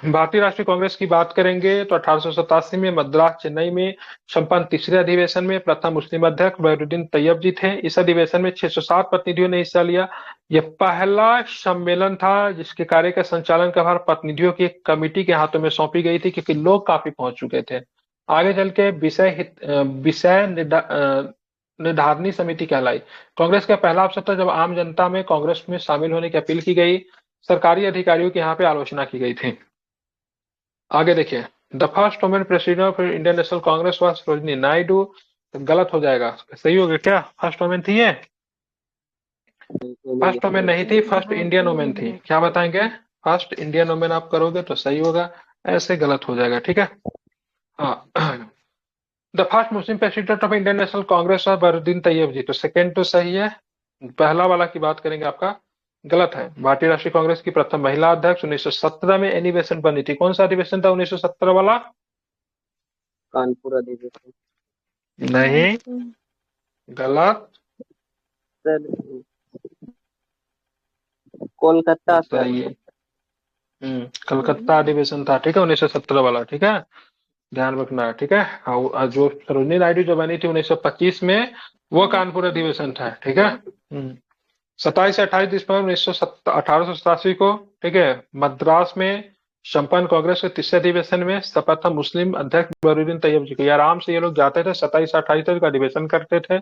भारतीय राष्ट्रीय कांग्रेस की बात करेंगे तो 1887 में मद्रास चेन्नई में संपन्न तीसरे अधिवेशन में प्रथम मुस्लिम अध्यक्ष बैरुद्दीन तैयब जी थे। इस अधिवेशन में 607 प्रतिनिधियों ने हिस्सा लिया। यह पहला सम्मेलन था जिसके कार्य का संचालन का भार प्रतिनिधियों की एक कमेटी के हाथों में सौंपी गई थी, क्योंकि लोग काफी पहुंच चुके थे। आगे चल के विषय निर्धारणी समिति कहलाई। कांग्रेस का पहला अवसर था जब आम जनता में कांग्रेस में शामिल होने की अपील की गई। सरकारी अधिकारियों की यहाँ पे आलोचना की गई थी। आगे देखिए, the first women president of Indian National Congress was Sarojini Naidu. तो गलत हो जाएगा, सही होगा क्या? फर्स्ट वुमेन थी ये? फर्स्ट वुमेन नहीं थी, फर्स्ट इंडियन वुमेन थी। क्या बताएंगे? फर्स्ट इंडियन वुमेन आप करोगे तो सही होगा, ऐसे गलत हो जाएगा, ठीक है। हाँ, the first Muslim president of Indian National Congress was Badruddin Tyabji. तो सेकंड तो सही है, पहला वाला की बात करेंगे आपका गलत है। भारतीय राष्ट्रीय कांग्रेस की प्रथम महिला अध्यक्ष 1917 में एनी बेसेंट बनी थी। कौन सा अधिवेशन था 1917 वाला? कानपुर अधिवेशन। नहीं, गलत। Sir Kolkata sir. सही है। कलकत्ता अधिवेशन था, ठीक है, 1917 वाला, ठीक है, ध्यान रखना है, ठीक है। और जो सरोजिनी नायडू जो बनी थी 1925 में, वो कानपुर अधिवेशन था, ठीक है। 27 से 28 दिसंबर 1887 को, ठीक है, मद्रास में संपन्न कांग्रेस के तीसरे अधिवेशन में प्रथम मुस्लिम अध्यक्ष बैरुद्दीन तैयब जी को। ये आराम से ये लोग जाते थे, 27 से 28 तक अधिवेशन करते थे।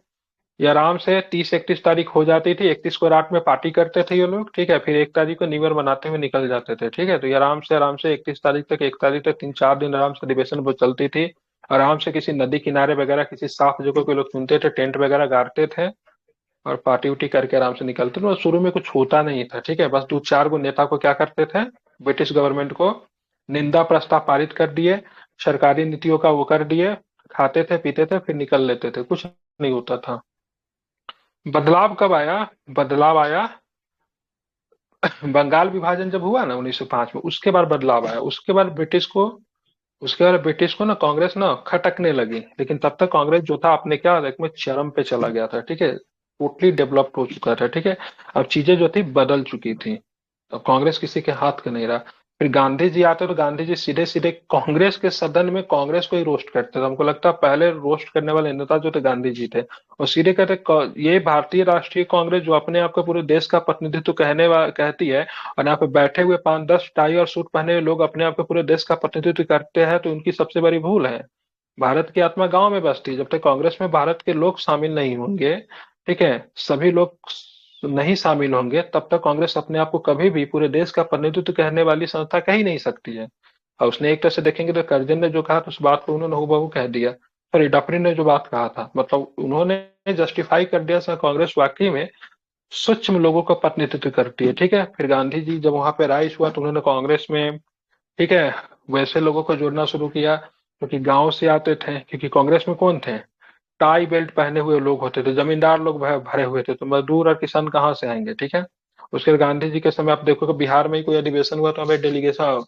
ये आराम से 30-31 तारीख हो जाती थी, 31 को रात में पार्टी करते थे ये लोग, ठीक है, फिर 1 तारीख को न्यू ईयर मनाते हुए निकल जाते थे, ठीक है। तो ये आराम से 31 तारीख तक, 1 तारीख तक 3-4 दिन आराम से अधिवेशन वो चलती थी। आराम से किसी नदी किनारे वगैरह किसी साफ जगह के लोग चुनते थे, टेंट वगैरह गाड़ते थे और पार्टी उटी करके आराम से निकलते थे। शुरू में कुछ होता नहीं था, ठीक है, बस 2-4 गो नेता को क्या करते थे, ब्रिटिश गवर्नमेंट को निंदा प्रस्ताव पारित कर दिए, सरकारी नीतियों का वो कर दिए, खाते थे पीते थे फिर निकल लेते थे, कुछ नहीं होता था। बदलाव कब आया? बदलाव आया बंगाल विभाजन जब हुआ ना 1905 में, उसके बाद बदलाव आया। उसके बाद ब्रिटिश को ना कांग्रेस ना खटकने लगी, लेकिन तब तक कांग्रेस जो था अपने क्या में चरम पे चला गया था, ठीक है, टोटली डेवलप्ड हो चुका था, ठीक है। अब चीजें जो थी बदल चुकी थी, अब कांग्रेस किसी के हाथ का नहीं रहा। फिर गांधी जी आते तो गांधी जी सीधे सीधे कांग्रेस के सदन में कांग्रेस को ही रोस्ट करते थे। हमको लगता है पहले रोस्ट करने वाले नेता जो थे गांधी जी थे, और सीधे कहते ये भारतीय राष्ट्रीय कांग्रेस जो अपने आप को पूरे देश का प्रतिनिधित्व कहती है, और यहाँ पे बैठे हुए 5-10 टाई और सूट पहने हुए लोग अपने आप को पूरे देश का प्रतिनिधित्व करते हैं, तो उनकी सबसे बड़ी भूल है। भारत की आत्मा गांव में बसती है। जब तक कांग्रेस में भारत के लोग शामिल नहीं होंगे, ठीक है, सभी लोग नहीं शामिल होंगे, तब तक कांग्रेस अपने आप को कभी भी पूरे देश का प्रतिनिधित्व कहने वाली संस्था कह ही नहीं सकती है। और उसने एक तरह से देखेंगे तो करजन ने जो कहा था उस बात को उन्होंने हूबहू कह दिया। सॉरी, डफरिन ने जो बात कहा था, मतलब उन्होंने जस्टिफाई कर दिया सर, कांग्रेस वाकई में सूक्ष्म लोगों का प्रतिनिधित्व करती है, ठीक है। फिर गांधी जी जब वहां पे राइज हुआ तो उन्होंने कांग्रेस में, ठीक है, वैसे लोगों को जोड़ना शुरू किया क्योंकि गांव से आते थे, क्योंकि कांग्रेस में कौन थे, टाई बेल्ट पहने हुए लोग होते थे, जमींदार लोग भरे हुए थे, तो मजदूर और किसान कहाँ से आएंगे, ठीक है। उसके बाद गांधी जी के समय आप देखोगे बिहार में ही कोई अधिवेशन हुआ तो हमें डेलीगेशन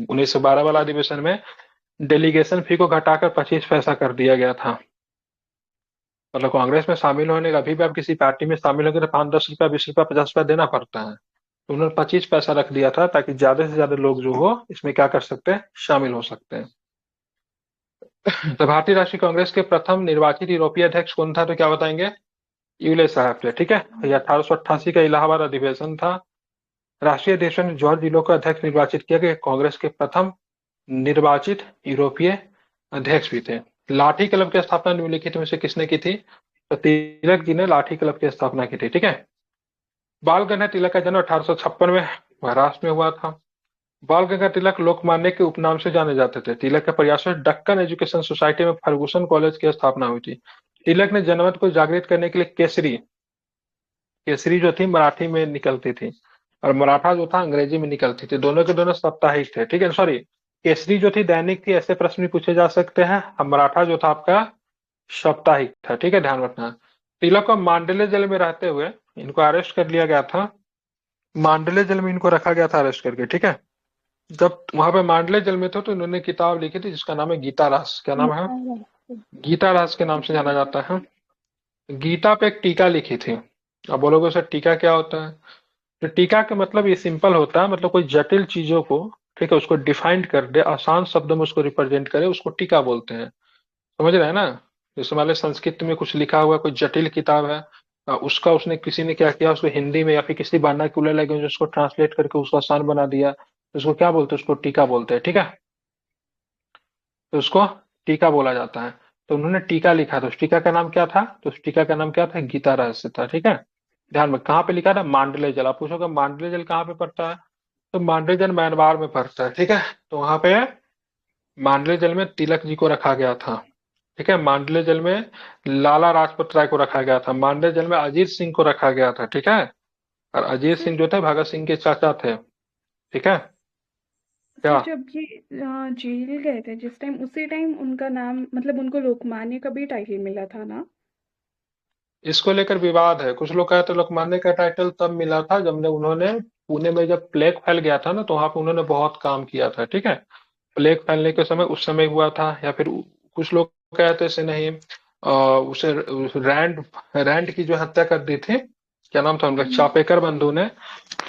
1912 वाला अधिवेशन में डेलीगेशन फी को घटाकर 25 पैसा कर दिया गया था। मतलब कांग्रेस में शामिल होने का, अभी भी आप किसी पार्टी में शामिल होंगे तो 5-10 रुपया 20 रुपया 50 रुपया देना पड़ता है, तो उन्होंने 25 पैसा रख दिया था ताकि ज्यादा से ज्यादा लोग जो हो इसमें क्या कर सकते हैं, शामिल हो सकते हैं। तो भारतीय राष्ट्रीय कांग्रेस के प्रथम निर्वाचित यूरोपीय अध्यक्ष कौन था, तो क्या बताएंगे? यूले साहब थे, ठीक है। ये 1888 का इलाहाबाद अधिवेशन था। राष्ट्रीय अधिवेशन में जॉर्ज इलो को अध्यक्ष निर्वाचित किया गया, कांग्रेस के प्रथम निर्वाचित यूरोपीय अध्यक्ष भी थे। लाठी क्लब की स्थापना निम्नलिखित में से किसने की थी, तो तिलक जी ने लाठी क्लब की स्थापना की थी, ठीक है। बाल गंगाधर तिलक का जन्म 1856 में महाराष्ट्र में हुआ था। बाल गंगाधर तिलक लोकमान्य के उपनाम से जाने जाते थे। तिलक के प्रयासों से डक्कन एजुकेशन सोसाइटी में फर्गुसन कॉलेज की स्थापना हुई थी। तिलक ने जनमत को जागृत करने के लिए केसरी जो थी मराठी में निकलती थी, और मराठा जो था अंग्रेजी में निकलती थी। दोनों के दोनों साप्ताहिक थे, ठीक है। सॉरी, केसरी जो थी दैनिक थी, ऐसे प्रश्न भी पूछे जा सकते हैं। अब मराठा जो था आपका साप्ताहिक था, ठीक है, ध्यान रखना। तिलक को मांडले जेल में रहते हुए इनको अरेस्ट कर लिया गया था। मांडले जेल में इनको रखा गया था अरेस्ट करके, ठीक है। जब वहां पे मांडले जेल में थे तो इन्होंने किताब लिखी थी जिसका नाम है गीता रास। क्या नाम है? गीता रास के नाम से जाना जाता है। गीता पे एक टीका लिखी थी। अब बोलोगे सर टीका क्या होता है? तो टीका का मतलब ये सिंपल होता है, मतलब कोई जटिल चीजों को, ठीक है, उसको डिफाइंड कर दे, आसान शब्दों में उसको रिप्रेजेंट करे, उसको टीका बोलते हैं। समझ रहे हैं ना? जैसे मान लो संस्कृत में कुछ लिखा हुआ है, कोई जटिल किताब है, उसका उसने किसी ने क्या किया, उसको हिंदी में या फिर किसी वर्नाक्युलर लैंग्वेज उसको ट्रांसलेट करके उसको आसान बना दिया, तो उसको क्या बोलते हैं? उसको टीका बोलते हैं। ठीक है, तो उसको टीका बोला जाता है। तो उन्होंने टीका लिखा, तो उस टीका का नाम क्या था? तो उस टीका का नाम क्या था? गीता रहस्य था। ठीक है, ध्यान में कहाँ पे लिखा था? मांडले जल। आप पूछोगे मांडले जल कहाँ पे पड़ता है? तो मांडले जल म्यांमार में पड़ता है। ठीक है, तो वहां पे मांडले जल में तिलक जी को रखा गया था। ठीक है, मांडले जल में लाला लाजपत राय को रखा गया था। मांडले जल में अजीत सिंह को रखा गया था। ठीक है, और अजीत सर सिंह जो थे भगत सिंह के चाचा थे। ठीक है, क्या? सर जब ये जेल गए थे जिस टाइम, उसी टाइम उनका नाम, मतलब उनको लोकमान्य का भी टाइटल मिला था ना? इसको लेकर विवाद है। कुछ लोग कहते हैं लोकमान्य का टाइटल तब मिला था जब उन्होंने पुणे में जब प्लेग फैल गया था ना, तो वहां पे उन्होंने बहुत काम किया था। ठीक है, प्लेग फैलने के समय उस समय हुआ था, या फिर कुछ लोग कहते से नहीं, उसे रैंड रैंड की जो हत्या कर दी थी, क्या नाम था उनका, चापेकर बंधु ने,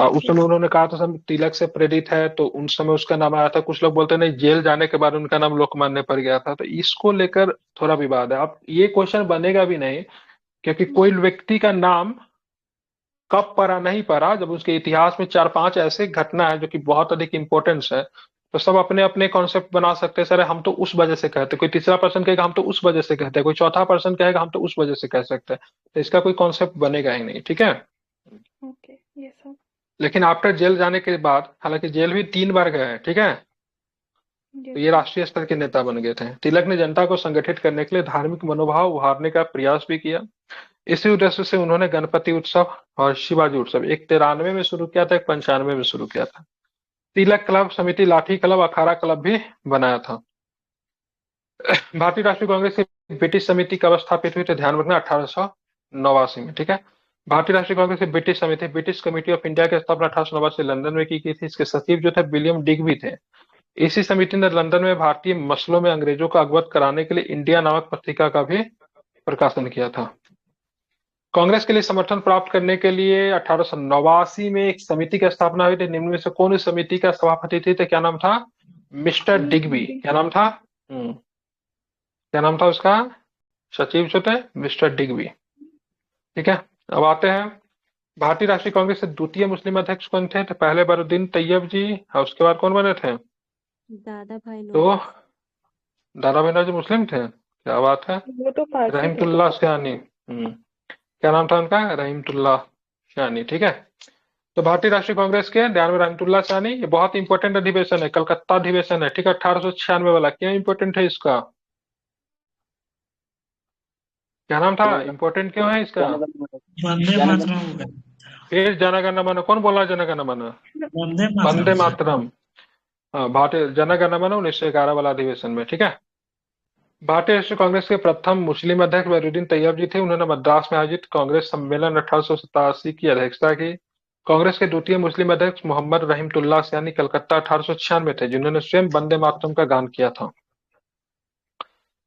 उस समय उन्होंने कहा था सब तिलक से प्रेरित है, तो उन समय उसका नाम आया था। कुछ लोग बोलते हैं नहीं, जेल जाने के बाद उनका नाम लोकमान्य पड़ गया था। तो इसको लेकर थोड़ा विवाद है। अब ये क्वेश्चन बनेगा भी नहीं, क्योंकि कोई व्यक्ति का नाम कब पढ़ा नहीं पढ़ा, जब उसके इतिहास में चार पांच ऐसे घटना है जो कि बहुत अधिक इंपॉर्टेंस है, तो सब अपने अपने कॉन्सेप्ट बना सकते हैं। सर हम तो उस वजह से कहते हैं, कोई तीसरा पर्सन कहेगा हम तो उस वजह से कहते हैं, कोई चौथा पर्सन कहेगा हम तो उस वजह से कह सकते हैं। तो इसका कोई कॉन्सेप्ट बनेगा ही नहीं। ठीक है, ओके, ये सब। लेकिन आफ्टर जेल जाने के बाद, हालांकि जेल भी 3 बार गए हैं, ठीक है, तो यस ये सर। राष्ट्रीय स्तर के नेता बन गए थे। तिलक ने जनता को संगठित करने के लिए धार्मिक मनोभाव उभारने का प्रयास भी किया। इसी उद्देश्य से उन्होंने गणपति उत्सव और शिवाजी उत्सव एक 93 में शुरू किया था, एक 95 में शुरू किया था। तिलक क्लब समिति, लाठी क्लब, अखाड़ा क्लब भी बनाया था। भारतीय राष्ट्रीय कांग्रेस की ब्रिटिश समिति कब स्थापित हुई? तो ध्यान रखना 1889 में। ठीक है, भारतीय राष्ट्रीय कांग्रेस की ब्रिटिश समिति, ब्रिटिश कमेटी ऑफ इंडिया की स्थापना 1889 लंदन में की गई थी। इसके सचिव जो थे विलियम डिग्बी थे। इसी समिति ने लंदन में भारतीय मसलों में अंग्रेजों को अवगत कराने के लिए इंडिया नामक पत्रिका का भी प्रकाशन किया था। कांग्रेस के लिए समर्थन प्राप्त करने के लिए 1889 में एक समिति की स्थापना हुई थी। निम्न में से कौन इस समिति का सभापति थे? तो क्या नाम था? Mister Digby. क्या नाम था? क्या नाम था उसका? सचिव जो थे मिस्टर डिग्बी। ठीक है, अब आते हैं भारतीय राष्ट्रीय कांग्रेस के द्वितीय मुस्लिम अध्यक्ष कौन थे? तो पहले बरुद्दीन तैयब जी, और उसके बाद कौन बने थे? दादा भाई तो नौरोजी। दादा भाई नौरोजी मुस्लिम थे। क्या बात है। वो तो पारसी थे। रहीमतुल्लाह शानी। क्या नाम था उनका? रहीमतुल्लाह शानी। ठीक है, तो भारतीय राष्ट्रीय कांग्रेस के ध्यान में रहीमतुल्लाह शानी, ये बहुत इंपॉर्टेंट अधिवेशन है, कलकत्ता अधिवेशन है। ठीक है, 1896 वाला। क्यों इंपॉर्टेंट है इसका? क्या नाम था? इंपॉर्टेंट क्यों है इसका? वंदे जनगण मातरम हो गए। फिर जनगण मन, कौन बोला जनगण मन? वंदे वंदे मातरम सर। मातरम। हाँ, भारतीय जनगण मन 1911 वाला अधिवेशन में। ठीक है, भारतीय राष्ट्रीय कांग्रेस के प्रथम मुस्लिम अध्यक्ष बदरुद्दीन तैयब जी थे। उन्होंने मद्रास में आयोजित कांग्रेस सम्मेलन 1887 की अध्यक्षता की। कांग्रेस के द्वितीय मुस्लिम अध्यक्ष मोहम्मद रहीमतुल्लाह सयानी कलकत्ता 1896 थे, जिन्होंने स्वयं वंदे मातरम का गान किया था।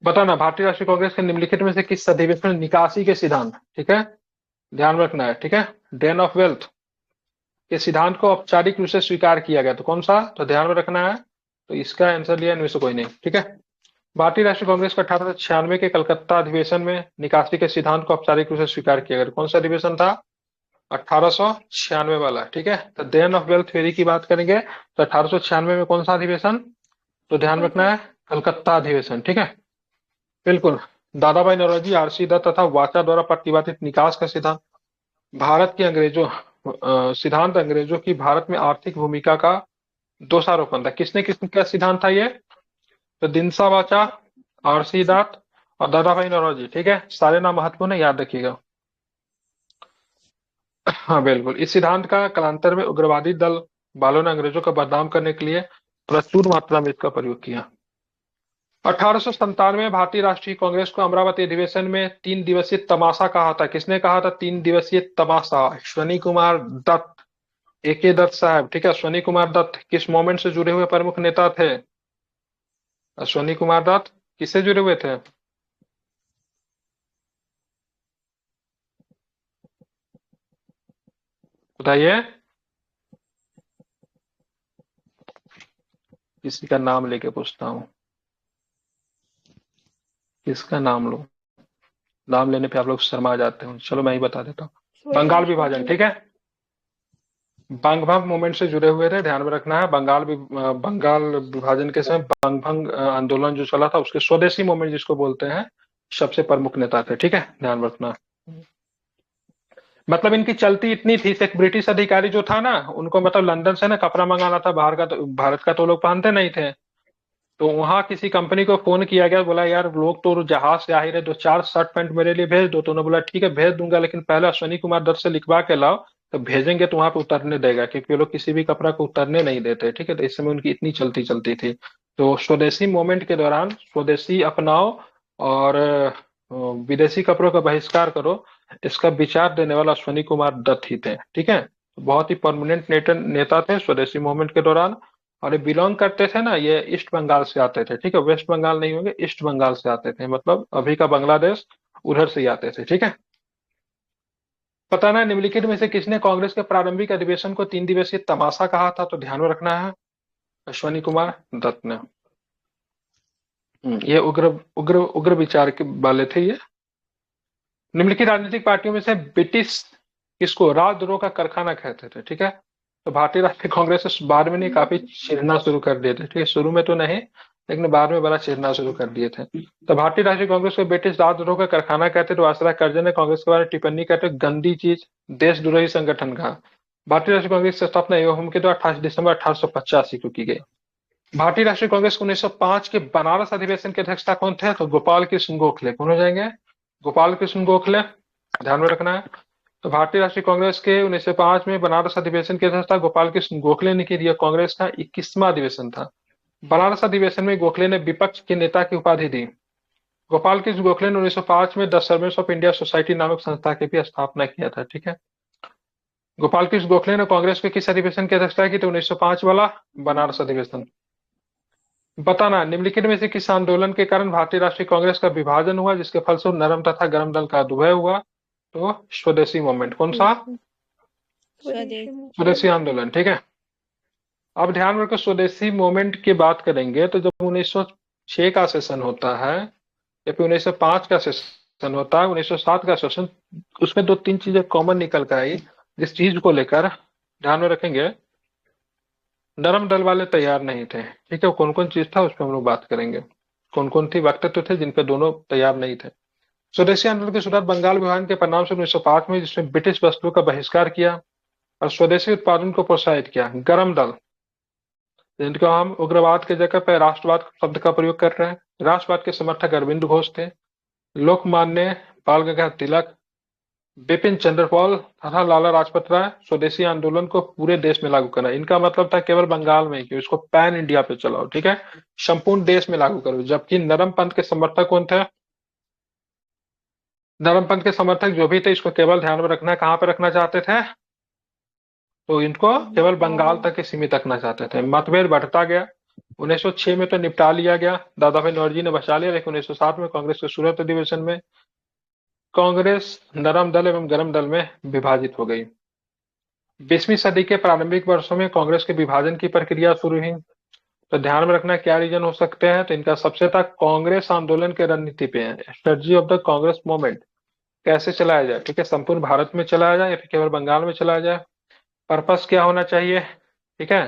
बताना भारतीय राष्ट्रीय कांग्रेस के निम्नलिखित में से किस अधिवेशन में निकासी के सिद्धांत, ठीक है, ध्यान रखना है, ठीक है, ड्रेन ऑफ वेल्थ के सिद्धांत को औपचारिक रूप से स्वीकार किया गया? तो कौन सा? तो ध्यान में रखना है। तो इसका आंसर लिया इनमें से कोई नहीं। ठीक है, भारतीय राष्ट्रीय कांग्रेस को 1896 के कलकत्ता अधिवेशन में निकासी के सिद्धांत को औपचारिक रूप से स्वीकार किया गया। कौन सा अधिवेशन था? 1896 वाला। ठीक है, तो ड्रेन ऑफ वेल्थ थ्योरी की बात करेंगे तो 1896 में कौन सा अधिवेशन? तो ध्यान रखना है, कलकत्ता अधिवेशन। ठीक है, बिल्कुल। दादा भाई नौरोजी, आरसी दत्त तथा वाचा द्वारा प्रतिपादित निकास का सिद्धांत, भारत की अंग्रेजों सिद्धांत अंग्रेजों की भारत में आर्थिक भूमिका का दोषारोपण था। किसने किसका सिद्धांत था ये? तो दिनसा वाचा, आरसी दत्त और दादा भाई नौरोजी। ठीक है, सारे नाम महत्वपूर्ण है, याद रखिएगा। हाँ बिल्कुल, इस सिद्धांत का कालांतर में उग्रवादी दल वालों ने अंग्रेजों को बदनाम करने के लिए प्रचुर मात्रा में इसका प्रयोग किया। 1897 में भारतीय राष्ट्रीय कांग्रेस को अमरावती अधिवेशन में 3 दिवसीय तमाशा कहा था। किसने कहा था 3 दिवसीय तमाशा? अश्वनी कुमार दत्त, A.K. दत्त साहब, ठीक है। अश्वनी कुमार दत्त किस मूवमेंट से जुड़े हुए प्रमुख नेता थे? अश्वनी कुमार दत्त किससे जुड़े हुए थे? बताइए, किसी का नाम लेके पूछता हूँ, किसका नाम लो? नाम लेने पे आप लोग शर्मा जाते हो। चलो मैं ही बता देता हूँ। बंगाल स्वदेशी विभाजन, ठीक है। बंग भंग मूवमेंट से जुड़े हुए थे, ध्यान में रखना है। बंगाल विभाजन के समय बंग भंग आंदोलन जो चला था, उसके स्वदेशी मूवमेंट जिसको बोलते हैं, सबसे प्रमुख नेता थे, ठीक है, ध्यान रखना। मतलब इनकी चलती इतनी थी, एक ब्रिटिश अधिकारी जो था ना, उनको मतलब लंदन से ना कपड़ा मंगाना था बाहर का, तो भारत का तो लोग पहनते नहीं थे। तो वहां किसी कंपनी को फोन किया गया, बोला यार लोग तो जहाज से आ ही रहे, 2-4 शर्ट पैंट मेरे लिए भेज दो। तो उन्होंने बोला ठीक है भेज दूंगा, लेकिन पहले अश्वनी कुमार दत्त से लिखवा के लाओ, तो भेजेंगे तो वहां पे उतरने देगा, क्योंकि वो लोग किसी भी कपड़ा को उतरने नहीं देते, ठीक है। तो इस समय उनकी इतनी चलती चलती थी। तो स्वदेशी मूवमेंट के दौरान स्वदेशी अपनाओ और विदेशी कपड़ों का बहिष्कार करो, इसका विचार देने वाला अश्वनी कुमार दत्त ही थे, ठीक है। तो बहुत ही परमानेंट नेता थे स्वदेशी मूवमेंट के दौरान। और ये बिलोंग करते थे ना, ये ईस्ट बंगाल से आते थे, ठीक है। वेस्ट बंगाल नहीं होंगे, ईस्ट बंगाल से आते थे, मतलब अभी का बांग्लादेश, उधर से ही आते थे, ठीक है। पता ना निम्नलिखित में से किसने कांग्रेस के प्रारंभिक अधिवेशन को 3 दिवसीय तमाशा कहा था? तो ध्यान में रखना है, अश्वनी कुमार दत्त ने। ये उग्र उग्र उग्र विचार के वाले थे ये। निम्नलिखित राजनीतिक पार्टियों में से ब्रिटिश किसको राजद्रोह का कारखाना कहते थे? ठीक है। तो भारतीय राष्ट्रीय कांग्रेस से बाद में नहीं, काफी चिढ़ना शुरू कर दिए थे, ठीक है। शुरू में तो नहीं, लेकिन बाद में बड़ा चिढ़ना शुरू कर दिए थे। तो भारतीय राष्ट्रीय कांग्रेस को ब्रिटिश राजद्रोह का कारखाना कहते, तो आसरा कर्जन ने कांग्रेस के बारे में टिप्पणी करते गंदी चीज, देशद्रोही संगठन कहा। भारतीय राष्ट्रीय कांग्रेस की स्थापना एवं के द्वारा 28 दिसंबर 1885 को की गई। भारतीय राष्ट्रीय कांग्रेस को 1905 के बनारस अधिवेशन की अध्यक्षता कौन थे? तो गोपाल कृष्ण गोखले। कौन हो जाएंगे? गोपाल कृष्ण गोखले, ध्यान में रखना है। तो भारतीय राष्ट्रीय कांग्रेस के 1905 में बनारस अधिवेशन की अध्यक्षता गोपाल कृष्ण गोखले ने की। कांग्रेस का 21वां अधिवेशन था। बनारस अधिवेशन में गोखले ने विपक्ष के नेता की उपाधि दी। गोपाल कृष्ण गोखले ने 1905 में the servants of India society नामक संस्था की भी स्थापना किया था, ठीक है। गोपाल कृष्ण गोखले ने कांग्रेस के किस अधिवेशन की अध्यक्षता की? तो 1905 वाला बनारस अधिवेशन। बताना निम्नलिखित में से किस आंदोलन के कारण भारतीय राष्ट्रीय कांग्रेस का विभाजन हुआ, जिसके फलस्वरूप नरम तथा गरम दल का उदय हुआ? तो स्वदेशी मूवमेंट। कौन सा? स्वदेशी स्वदेशी आंदोलन, ठीक है। अब ध्यान रखो, स्वदेशी मूवमेंट की बात करेंगे तो जब 1906 का सेशन होता है या फिर 1905 का सेशन होता है, 1907 का सेशन, उसमें 2-3 चीजें कॉमन निकल कर आई, जिस चीज को लेकर ध्यान में रखेंगे। नरम दल वाले तैयार नहीं थे, ठीक है। कौन कौन चीज था उस पर हम लोग बात करेंगे, कौन कौन थी व्यक्तित्व थे जिन पे दोनों तैयार नहीं थे। स्वदेशी आंदोलन की शुरुआत बंगाल विभाजन के परिणाम से 1905 में, जिसमें ब्रिटिश वस्तुओं का बहिष्कार किया और स्वदेशी उत्पादन को प्रोत्साहित किया। गरम दल, जिनको हम उग्रवाद के जगह पर राष्ट्रवाद शब्द का प्रयोग कर रहे हैं, राष्ट्रवाद के समर्थक अरविंद घोष थे। लोकमान्य बाल गंगाधर तिलक, बिपिन चंद्र पाल तथा लाला लाजपत राय स्वदेशी आंदोलन को पूरे देश में लागू करना। इनका मतलब था केवल बंगाल में ही क्यों, इसको पैन इंडिया पे चलाओ, ठीक है, संपूर्ण देश में लागू करो। जबकि नरम पंथ के समर्थक कौन थे? नरम पंथ के समर्थक जो भी थे, इसको केवल ध्यान में रखना है, कहां पे रखना चाहते थे? तो इनको केवल बंगाल तक ही सीमित रखना चाहते थे। मतभेद बढ़ता गया। 1906 में तो निपटा लिया गया, दादा भाई नौरोजी ने बचा लिया, लेकिन 1907 में कांग्रेस के सूरत अधिवेशन में कांग्रेस नरम दल एवं गरम दल में विभाजित हो गई। 20वीं सदी के प्रारंभिक वर्षों में कांग्रेस के विभाजन की प्रक्रिया शुरू हुई। तो ध्यान में रखना क्या रीजन हो सकते हैं, तो इनका सबसे था कांग्रेस आंदोलन के रणनीति पे है, strategy of the Congress movement, कैसे चलाया जाए, ठीक है, संपूर्ण भारत में चलाया जाए या फिर केवल बंगाल में चलाया जाए, पर्पस क्या होना चाहिए, ठीक है,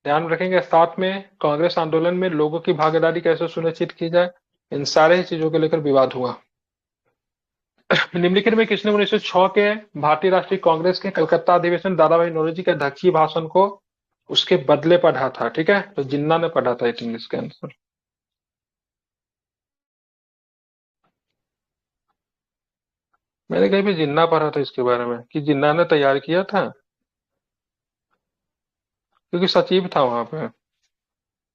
ध्यान रखेंगे। साथ में कांग्रेस आंदोलन में लोगों की भागीदारी कैसे सुनिश्चित की जाए, इन सारे ही चीजों को लेकर विवाद हुआ। निम्नलिखित में किसने 1906 के भारतीय राष्ट्रीय कांग्रेस के कलकत्ता अधिवेशन दादा भाई नौरोजी के अध्यक्षीय भाषण को उसके बदले पढ़ा था? ठीक है, तो जिन्ना ने पढ़ा था इंग्लिश के आंसर। मैंने कहीं भी जिन्ना पढ़ा था इसके बारे में कि जिन्ना ने तैयार किया था, क्योंकि सचिव था वहां पे।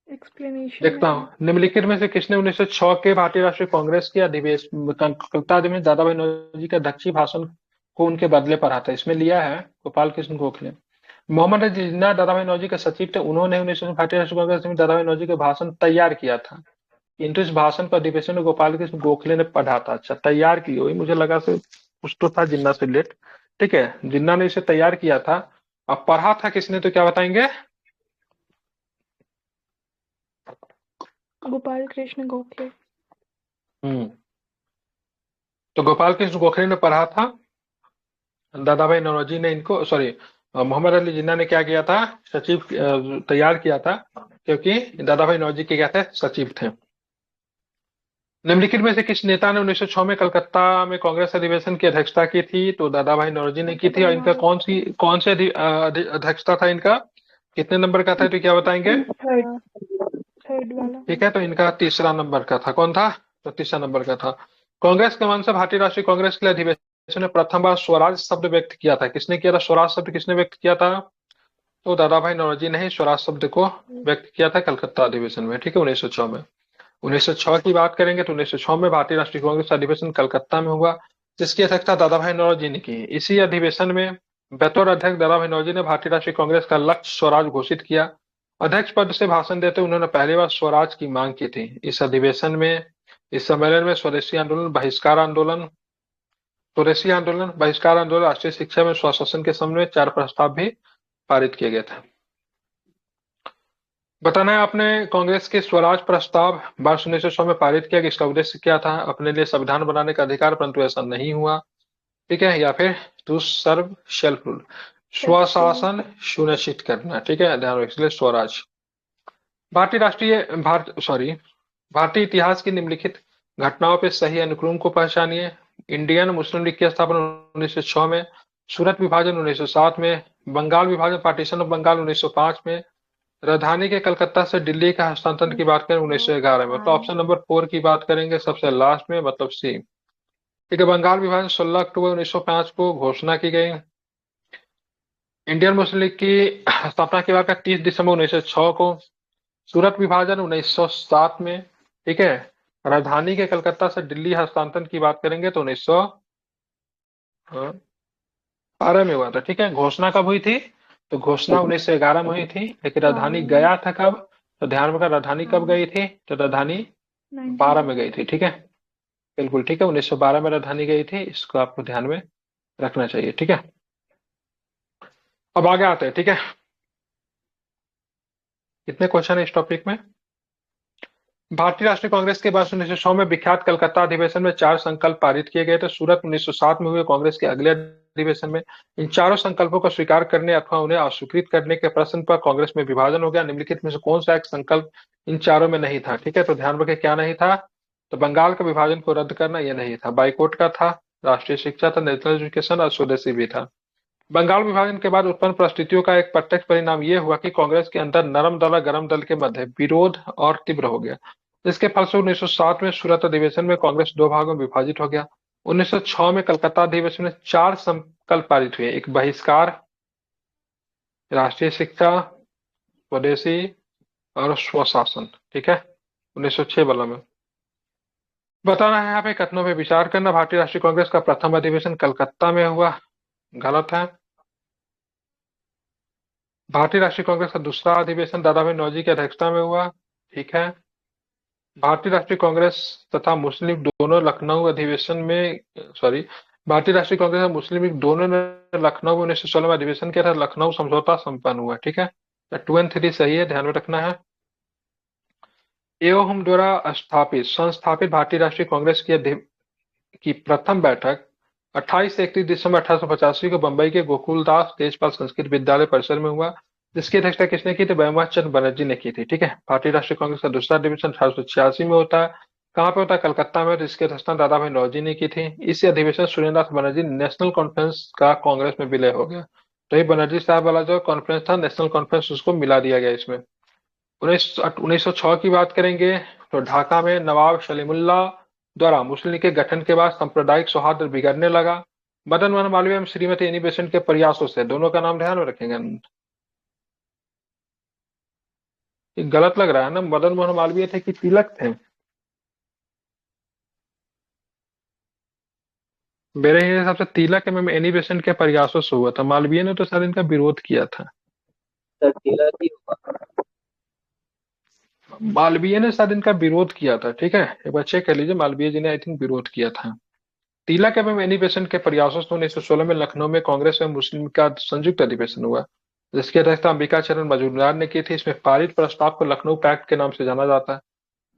एक्सप्लेनेशन देखता हूँ निम्नलिखित में से किसने 1906 के भारतीय राष्ट्रीय कांग्रेस के अधिवेशन कलकत्ता अधिवेशन दादा भाई नौरोजी के अध्यक्षीय भाषण को उनके बदले पढ़ा था? इसमें लिया है गोपाल कृष्ण गोखले। मोहम्मद अली जिन्ना दादाभाई नौरोजी के सचिव थे। उन्होंने 1900 में भारतीय राष्ट्रीय कांग्रेस में दादाभाई नौरोजी का भाषण तैयार किया था, किंतु इस भाषण पर अधिवेशन में गोपाल कृष्ण गोखले ने पढ़ा था। अच्छा, तैयार की हुई, मुझे लगा से कुछ तो था जिन्ना से लेट। ठीक है, जिन्ना ने इसे तैयार किया था। अब पढ़ा था किसने, तो क्या बताएंगे? गोपाल कृष्ण गोखले। तो गोपाल कृष्ण गोखले ने पढ़ा था। दादाभाई नौरोजी ने इनको, सॉरी, मोहम्मद अली जिन्ना ने क्या किया था, सचिव तैयार किया था, क्योंकि दादाभाई नौरोजी के क्या थे, सचिव थे। निम्नलिखित में से किस नेता ने 1906 में कलकत्ता में कांग्रेस अधिवेशन की अध्यक्षता की थी? तो दादाभाई नौरोजी ने की थी। और इनका कौन से अध्यक्षता था इनका, कितने नंबर का था, तो क्या बताएंगे? थर्ड वाला। ठीक है, तो इनका तीसरा नंबर का था। कौन था? तो तीसरा नंबर का था। कांग्रेस के मन से भारतीय राष्ट्रीय कांग्रेस के लिए अधिवेशन में प्रथम बार स्वराज शब्द व्यक्त किया था। किसने किया था स्वराज शब्द, किसने व्यक्त किया था? तो दादाभाई नौरोजी ने ही स्वराज शब्द को व्यक्त किया था कलकत्ता अधिवेशन में। ठीक है, 1906 में। 1906 की बात करेंगे तो 1906 में भारतीय राष्ट्रीय कांग्रेस अधिवेशन कलकत्ता में हुआ, जिसकी अध्यक्षता दादाभाई नौरोजी ने की। इसी अधिवेशन में बतौर अध्यक्ष दादाभाई नौरोजी ने भारतीय राष्ट्रीय कांग्रेस का लक्ष्य स्वराज घोषित किया। अध्यक्ष पद से भाषण देते उन्होंने पहली बार स्वराज की मांग की थी। इस अधिवेशन में, इस सम्मेलन में स्वदेशी आंदोलन, बहिष्कार आंदोलन, स्वदेशी आंदोलन, बहिष्कार आंदोलन, राष्ट्रीय शिक्षा में स्वशासन के संबंध में 4 प्रस्ताव भी पारित किए गए थे। बताना है आपने कांग्रेस के स्वराज प्रस्ताव वर्ष 1906 में पारित किया कि इसका उद्देश्य क्या था? अपने लिए संविधान बनाने का अधिकार, परंतु ऐसा नहीं हुआ। ठीक है, या फिर टू सर्व सेल्फ रूल, स्वशासन सुनिश्चित करना। ठीक है, ध्यान रखिए, इसलिए स्वराज। भारतीय इतिहास की निम्नलिखित घटनाओं पे सही अनुक्रम को पहचानिए। इंडियन मुस्लिम लीग की स्थापना 1906 में, सूरत विभाजन 1907 में, बंगाल विभाजन, पार्टीशन ऑफ बंगाल 1905 में, राजधानी के कलकत्ता से दिल्ली का हस्तांतरण की बात करें 1911 में। मतलब ऑप्शन नंबर 4 की बात करेंगे सबसे लास्ट में, मतलब सी। ठीक है, बंगाल विभाजन 16 अक्टूबर 1905 को घोषणा की गई। इंडियन मुस्लिम लीग की स्थापना की बात करें 30 दिसंबर 1906 को। सूरत विभाजन 1907 में। ठीक है, राजधानी के कलकत्ता से दिल्ली हस्तांतरण की बात करेंगे तो 1912 में हुआ था। ठीक है, घोषणा कब हुई थी? तो घोषणा 1911 में हुई थी, लेकिन राजधानी गया था कब? तो ध्यान रखना, राजधानी कब गई थी? तो राजधानी 12 में गई थी। ठीक है, बिल्कुल ठीक है, 1912 में राजधानी गई थी, इसको आपको ध्यान में रखना चाहिए। ठीक है, अब आगे आते हैं। ठीक है, कितने क्वेश्चन है इस टॉपिक में? भारतीय राष्ट्रीय कांग्रेस के बाद 1906 में विख्यात कलकत्ता अधिवेशन में 4 संकल्प पारित किए गए थे। सूरत 1907 में हुए कांग्रेस के अगले अधिवेशन में इन चारों संकल्पों को स्वीकार करने अथवा उन्हें अस्वीकृत करने के प्रश्न पर कांग्रेस में विभाजन हो गया। निम्नलिखित में से कौन सा एक संकल्प इन चारों में नहीं था? ठीक है, तो ध्यान रखें क्या नहीं था। तो बंगाल के विभाजन को रद्द करना यह नहीं था, बाइकॉट का था, राष्ट्रीय शिक्षा था, नेशनल एजुकेशन और स्वदेशी भी था। बंगाल विभाजन के बाद उत्पन्न परिस्थितियों का एक प्रत्यक्ष परिणाम यह हुआ कि कांग्रेस के अंदर नरम दल और गरम दल के मध्य विरोध और तीव्र हो गया। इसके फलस्वरूप 1907 में सूरत अधिवेशन में कांग्रेस 2 भागों में विभाजित हो गया। 1906 में कलकत्ता अधिवेशन में 4 संकल्प पारित हुए, एक बहिष्कार, राष्ट्रीय शिक्षा, स्वदेशी और स्वशासन। ठीक है, 1906 वाला में बताना है यहाँ पे, कथनों पे विचार करना। भारतीय राष्ट्रीय कांग्रेस का प्रथम अधिवेशन कलकत्ता में हुआ, गलत है। भारतीय राष्ट्रीय कांग्रेस का दूसरा अधिवेशन दादाभाई नौरोजी की अध्यक्षता में हुआ, ठीक है। भारतीय राष्ट्रीय कांग्रेस तथा मुस्लिम लीग दोनों लखनऊ अधिवेशन में, सॉरी, भारतीय राष्ट्रीय कांग्रेस और मुस्लिम लीग दोनों ने लखनऊ में 1916 में अधिवेशन किया था, लखनऊ समझौता संपन्न हुआ। ठीक है, 2 और 3 सही है, ध्यान में रखना है। एओ हम द्वारा संस्थापित भारतीय राष्ट्रीय कांग्रेस की प्रथम बैठक 28 से 31 दिसंबर 1885 को बंबई के गोकुलदास तेजपाल संस्कृत विद्यालय परिसर में हुआ, जिसकी अध्यक्षता किसने की थी? बंकिम चंद्र बनर्जी ने की थी। ठीक है, भारतीय राष्ट्रीय कांग्रेस का दूसरा अधिवेशन 1886 में होता है, कहाँ पे होता है? कलकत्ता में, जिसकी अध्यक्षता दादाभाई नौरोजी ने की थी। इस अधिवेशन सुरेंद्रनाथ बनर्जी नेशनल कॉन्फ्रेंस का कांग्रेस में विलय हो गया। तो ये बनर्जी साहब वाला जो कॉन्फ्रेंस था, नेशनल कॉन्फ्रेंस, उसको मिला दिया गया इसमें। 1906 की बात करेंगे तो ढाका में नवाब सलीमुल्लाह द्वारा मुस्लिम लीग के गठन के बाद सांप्रदायिक सौहार्द बिगड़ने लगा। मदन मोहन मालवीय एवं श्रीमती एनी बेसेंट के प्रयासों से, दोनों का नाम ध्यान में रखेंगे। ये गलत लग रहा है ना, मदन मोहन मालवीय थे कि तिलक थे? मेरे हिसाब से तिलक एवं एनी बेसेंट के प्रयासों से हुआ था, मालवीय ने तो शायद इनका विरोध किया था। सर तिलक ही होगा। मालवीय ने शायद इनका विरोध किया था, ठीक है, एक बार चेक कर लीजिए, मालवीय जी ने आई थिंक विरोध किया था। तिलक एवं एनी बेसेंट के प्रयासों से 1916 में लखनऊ में कांग्रेस एवं मुस्लिम का संयुक्त अधिवेशन हुआ, जिसकी अध्यक्षता अंबिका चरण मजूमदार ने की थी। इसमें पारित प्रस्ताव को लखनऊ पैक्ट के नाम से जाना जाता है।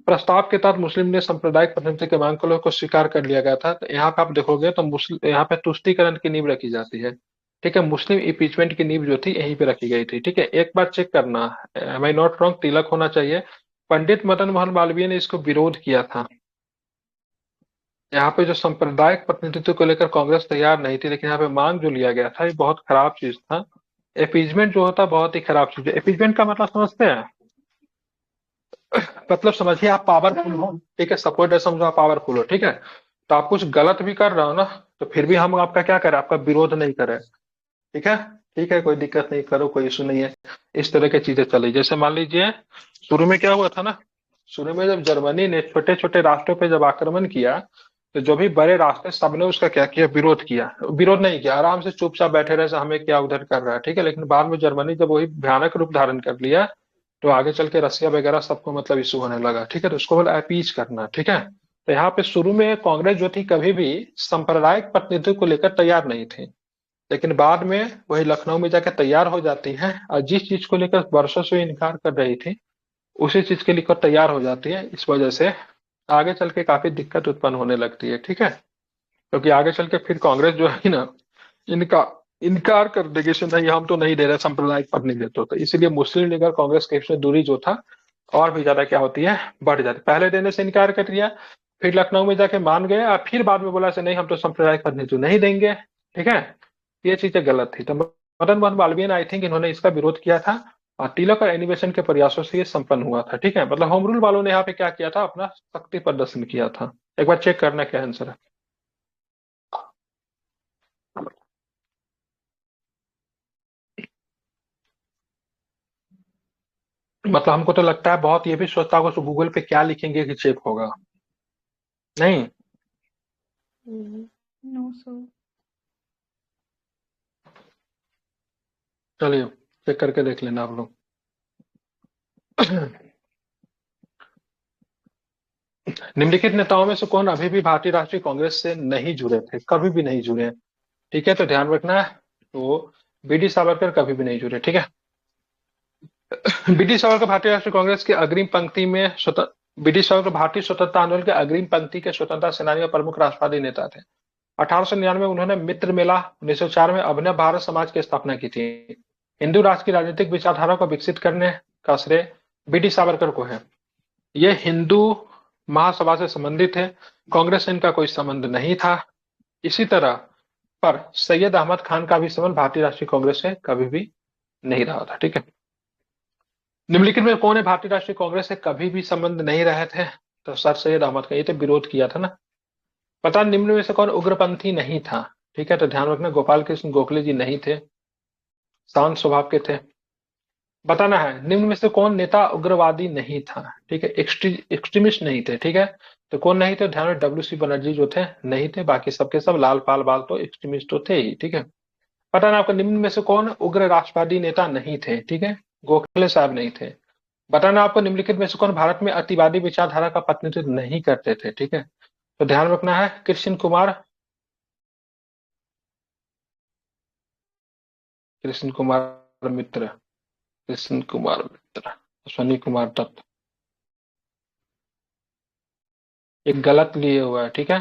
प्रस्ताव के तहत मुस्लिम ने सांप्रदायिक प्रतिनिधि के मांग को स्वीकार कर लिया गया था। तो यहाँ पे आप देखोगे तो मुस्लिम, यहाँ पे तुष्टीकरण की नींव रखी जाती है, ठीक है, मुस्लिम इम्पीचमेंट की नींव जो थी यहीं पे रखी गई थी, ठीक है। एक बार चेक करना, एम आई नॉट रॉन्ग, तिलक होना चाहिए। पंडित मदन मोहन मालवीय ने इसको विरोध किया था। यहाँ पे जो सांप्रदायिक प्रतिनिधित्व को लेकर कांग्रेस तैयार नहीं थी, लेकिन यहाँ पे मांग जो लिया गया था ये बहुत खराब चीज था। एपीजमेंट जो होता है बहुत ही खराब चीज है। एपीजमेंट का मतलब समझते हैं? मतलब समझिए आप पावरफुल हो, ठीक है, सपोर्ट है, समझो आप पावरफुल हो, ठीक है, तो आप कुछ गलत भी कर रहे हो ना, तो फिर भी हम आपका क्या करें, आपका विरोध नहीं करें, ठीक है। ठीक है, कोई दिक्कत नहीं, करो, कोई इशू नहीं है। इस तरह की चीजें चली। जैसे मान लीजिए शुरू में क्या हुआ था ना, शुरू में जब जर्मनी ने छोटे छोटे राष्ट्रों पे जब आक्रमण किया, तो जो भी बड़े राष्ट्र सबने उसका क्या किया, विरोध किया। विरोध नहीं किया, आराम से चुपचाप बैठे रहे, हमें क्या उधर कर रहा है, ठीक है। लेकिन बाद में जर्मनी जब वही भयानक रूप धारण कर लिया, तो आगे चल के रसिया वगैरह सबको मतलब इशू होने लगा, ठीक है। तो उसको बोला अपीच करना, ठीक है। तो यहाँ पे शुरू में कांग्रेस जो थी कभी भी सांप्रदायिक प्रतिनिधित्व को लेकर तैयार नहीं थी, लेकिन बाद में वही लखनऊ में जाकर तैयार हो जाती है, और जिस चीज को लेकर वर्षों से इनकार कर रही थी उसी चीज के लेकर तैयार हो जाती है। इस वजह से आगे चल के काफी दिक्कत उत्पन्न होने लगती है, ठीक है। क्योंकि आगे चल के फिर कांग्रेस जो है ना, इनका इनकार कर देगी कि नहीं, हम तो नहीं दे रहे सांप्रदायिक प्रतिनिधित्व। तो इसलिए मुस्लिम लीग और कांग्रेस के बीच में दूरी जो था और भी ज्यादा क्या होती है, बढ़ जाती। पहले देने से इनकार कर दिया, फिर लखनऊ में जाके मान गए, और फिर बाद में बोला से नहीं, हम तो सांप्रदायिक प्रतिनिधित्व नहीं देंगे, ठीक है। ये चीजें गलत थी। तो मदन मोहन मालवीय ने आई थिंक इन्होंने इसका विरोध किया था, और तिलक और एनिमेशन के प्रयासों से ये संपन्न हुआ था, ठीक है। मतलब होम रूल वालों ने यहाँ पे क्या किया था, अपना शक्ति प्रदर्शन किया था। एक बार चेक करना क्या आंसर है। मतलब हमको तो लगता है बहुत, ये भी सोचता होगा तो गूगल पे क्या लिखेंगे कि चेक होगा, नहीं। हम्म, नो सर। चलिए चेक करके देख लेना आप लोग। निम्नलिखित नेताओं में से कौन अभी भी भारतीय राष्ट्रीय कांग्रेस से नहीं जुड़े थे, कभी भी नहीं जुड़े हैं, ठीक है। तो ध्यान रखना है, तो बीडी सावरकर कभी भी नहीं जुड़े, ठीक है। बीडी सावरकर भारतीय राष्ट्रीय कांग्रेस के अग्रिम पंक्ति में बीडी सावरकर भारतीय स्वतंत्रता आंदोलन के अग्रिम पंक्ति के स्वतंत्रता सेनानी और प्रमुख राष्ट्रवादी नेता थे। 1899 में उन्होंने मित्र मेला, 1904 में अभिनव भारत समाज की स्थापना की थी। हिंदू राष्ट्र की राजनीतिक विचारधारा को विकसित करने का श्रेय बीडी सावरकर को है। ये हिंदू महासभा से संबंधित है, कांग्रेस से इनका कोई संबंध नहीं था। इसी तरह पर सैयद अहमद खान का भी संबंध भारतीय राष्ट्रीय कांग्रेस से कभी भी नहीं रहा था, ठीक है। निम्नलिखित में कौन है भारतीय राष्ट्रीय कांग्रेस से कभी भी संबंध नहीं रहे थे, तो सर सैयद अहमद खान, ये तो विरोध किया था ना। पता निम्न में से कौन उग्रपंथी नहीं था, ठीक है। तो ध्यान रखना, गोपाल कृष्ण गोखले जी नहीं थे, शांत स्वभाव के थे। बताना है निम्न में से कौन नेता उग्रवादी नहीं था, ठीक है, एक्सट्रीमिस्ट नहीं थे, ठीक है। तो कौन नहीं थे, ध्यान में डब्ल्यू सी बनर्जी जो थे नहीं थे, बाकी सबके सब लाल पाल बाल तो एक्सट्रीमिस्ट तो थे ही, ठीक है। पता ना आपको निम्न में से कौन उग्र राष्ट्रवादी नेता नहीं थे, ठीक है, गोखले साहब नहीं थे। बताना आपको निम्नलिखित में से कौन भारत में अतिवादी विचारधारा का प्रतिनिधित्व नहीं करते थे, ठीक है। तो ध्यान रखना है कृष्ण कुमार मित्र, कृष्ण कुमार मित्र, अश्वनी कुमार दत्त, एक गलत लिए हुआ है, ठीक है,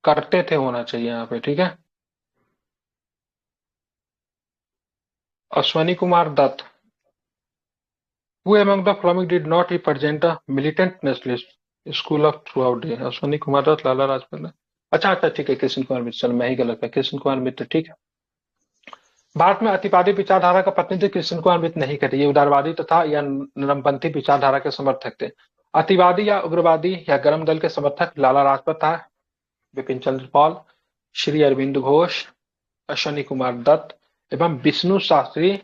करते थे होना चाहिए यहाँ पे, ठीक है। Ashwani Kumar Dutt, who among the following did not represent a militant nationalist school of throughout day? Ashwani Kumar Dutt, Lala Lajpat Rai, अच्छा अच्छा ठीक है, कृष्ण कुमार मित्र, चलो मैं ही गलत है, कृष्ण कुमार मित्र, ठीक है। भारत में अतिवादी विचारधारा का प्रतिनिधित्व कृष्ण कुमार मित्र नहीं करते। ये उदारवादी तथा या नरमपंथी विचारधारा के समर्थक थे। अतिवादी या उग्रवादी या गर्म दल के समर्थक लाला लाजपत राय, बिपिन चंद्र पाल, श्री अरविंद घोष, अश्वनी कुमार दत्त एवं विष्णु शास्त्री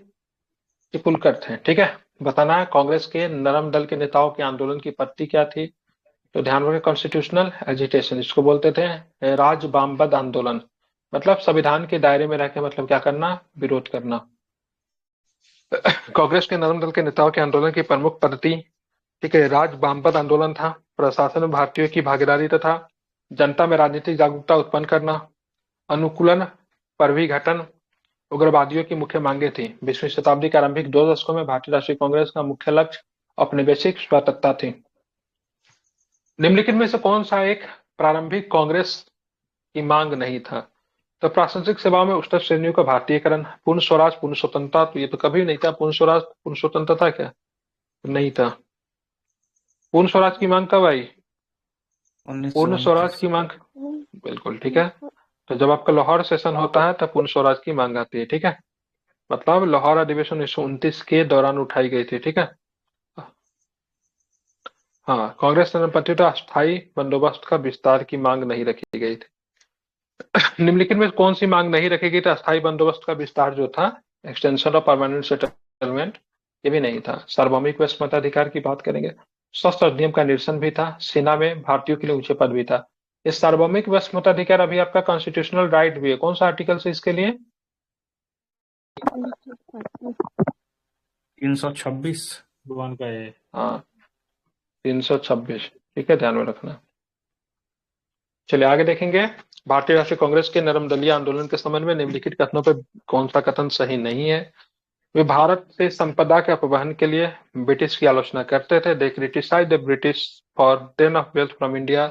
चिपुलकर थे, ठीक है। बताना है कांग्रेस के नरम दल के नेताओं के आंदोलन की पत्ती क्या थी, तो ध्यान रखें कॉन्स्टिट्यूशनल एजिटेशन, इसको बोलते थे राज वामपंथ आंदोलन। मतलब संविधान के दायरे में रहकर मतलब क्या करना, विरोध करना। कांग्रेस के नरम दल के नेताओं के आंदोलन की प्रमुख पद्धति, ठीक है, राज्य वामपंथ आंदोलन था। प्रशासन में भारतीयों की भागीदारी तथा जनता में राजनीतिक जागरूकता उत्पन्न करना, अनुकूलन, परिघटन, उग्रवादियों की मुख्य मांगे थी। 20वीं शताब्दी के आरंभिक 2 दशकों में भारतीय राष्ट्रीय कांग्रेस का मुख्य लक्ष्य औपनिवेशिक स्वायत्तता थी। निम्नलिखित में से कौन सा एक प्रारंभिक कांग्रेस की मांग नहीं था? तो प्रासंगिक सेवाओं में उच्चतम श्रेणियों का भारतीयकरण, पूर्ण स्वराज, पूर्ण स्वतंत्रता, तो ये तो कभी नहीं था। पूर्ण स्वराज, पूर्ण स्वतंत्रता क्या नहीं था? पूर्ण स्वराज की मांग कब आई? पूर्ण स्वराज 1929। की मांग, बिल्कुल ठीक है। तो जब आपका लाहौर सेशन होता है तब पूर्ण स्वराज की मांग आती है, ठीक है। मतलब लाहौर अधिवेशन 1929 के दौरान उठाई गई थी, ठीक है। हाँ, कांग्रेस चरणपति तो अस्थायी बंदोबस्त का विस्तार की मांग नहीं रखी गई थी। निम्नलिखित में कौन सी मांग नहीं रखी गई थी? अस्थायी बंदोबस्त का विस्तार जो था, एक्सटेंशन ऑफ परमानेंट सेटलमेंट, ये भी नहीं था। सार्वभौमिक व मताधिकार की बात करेंगे, सशस्त्र अधिनियम का निरसन भी था। सेना में भारतीयों के लिए ऊंचे पद भी था। इस सार्वभौमिक व मताधिकार अभी आपका कॉन्स्टिट्यूशनल राइट भी है। कौन सा आर्टिकल से इसके लिए? 326 भगवान का है। हाँ, 326, ठीक है, ध्यान में रखना। चलिए आगे देखेंगे। भारतीय राष्ट्रीय कांग्रेस के नरम दलीय आंदोलन के संबंध में निम्नलिखित कथनों पर कौन सा कथन सही नहीं है? वे भारत से संपदा के अपहरण के लिए ब्रिटिश की आलोचना करते थे। They criticise the British for drain of wealth from India.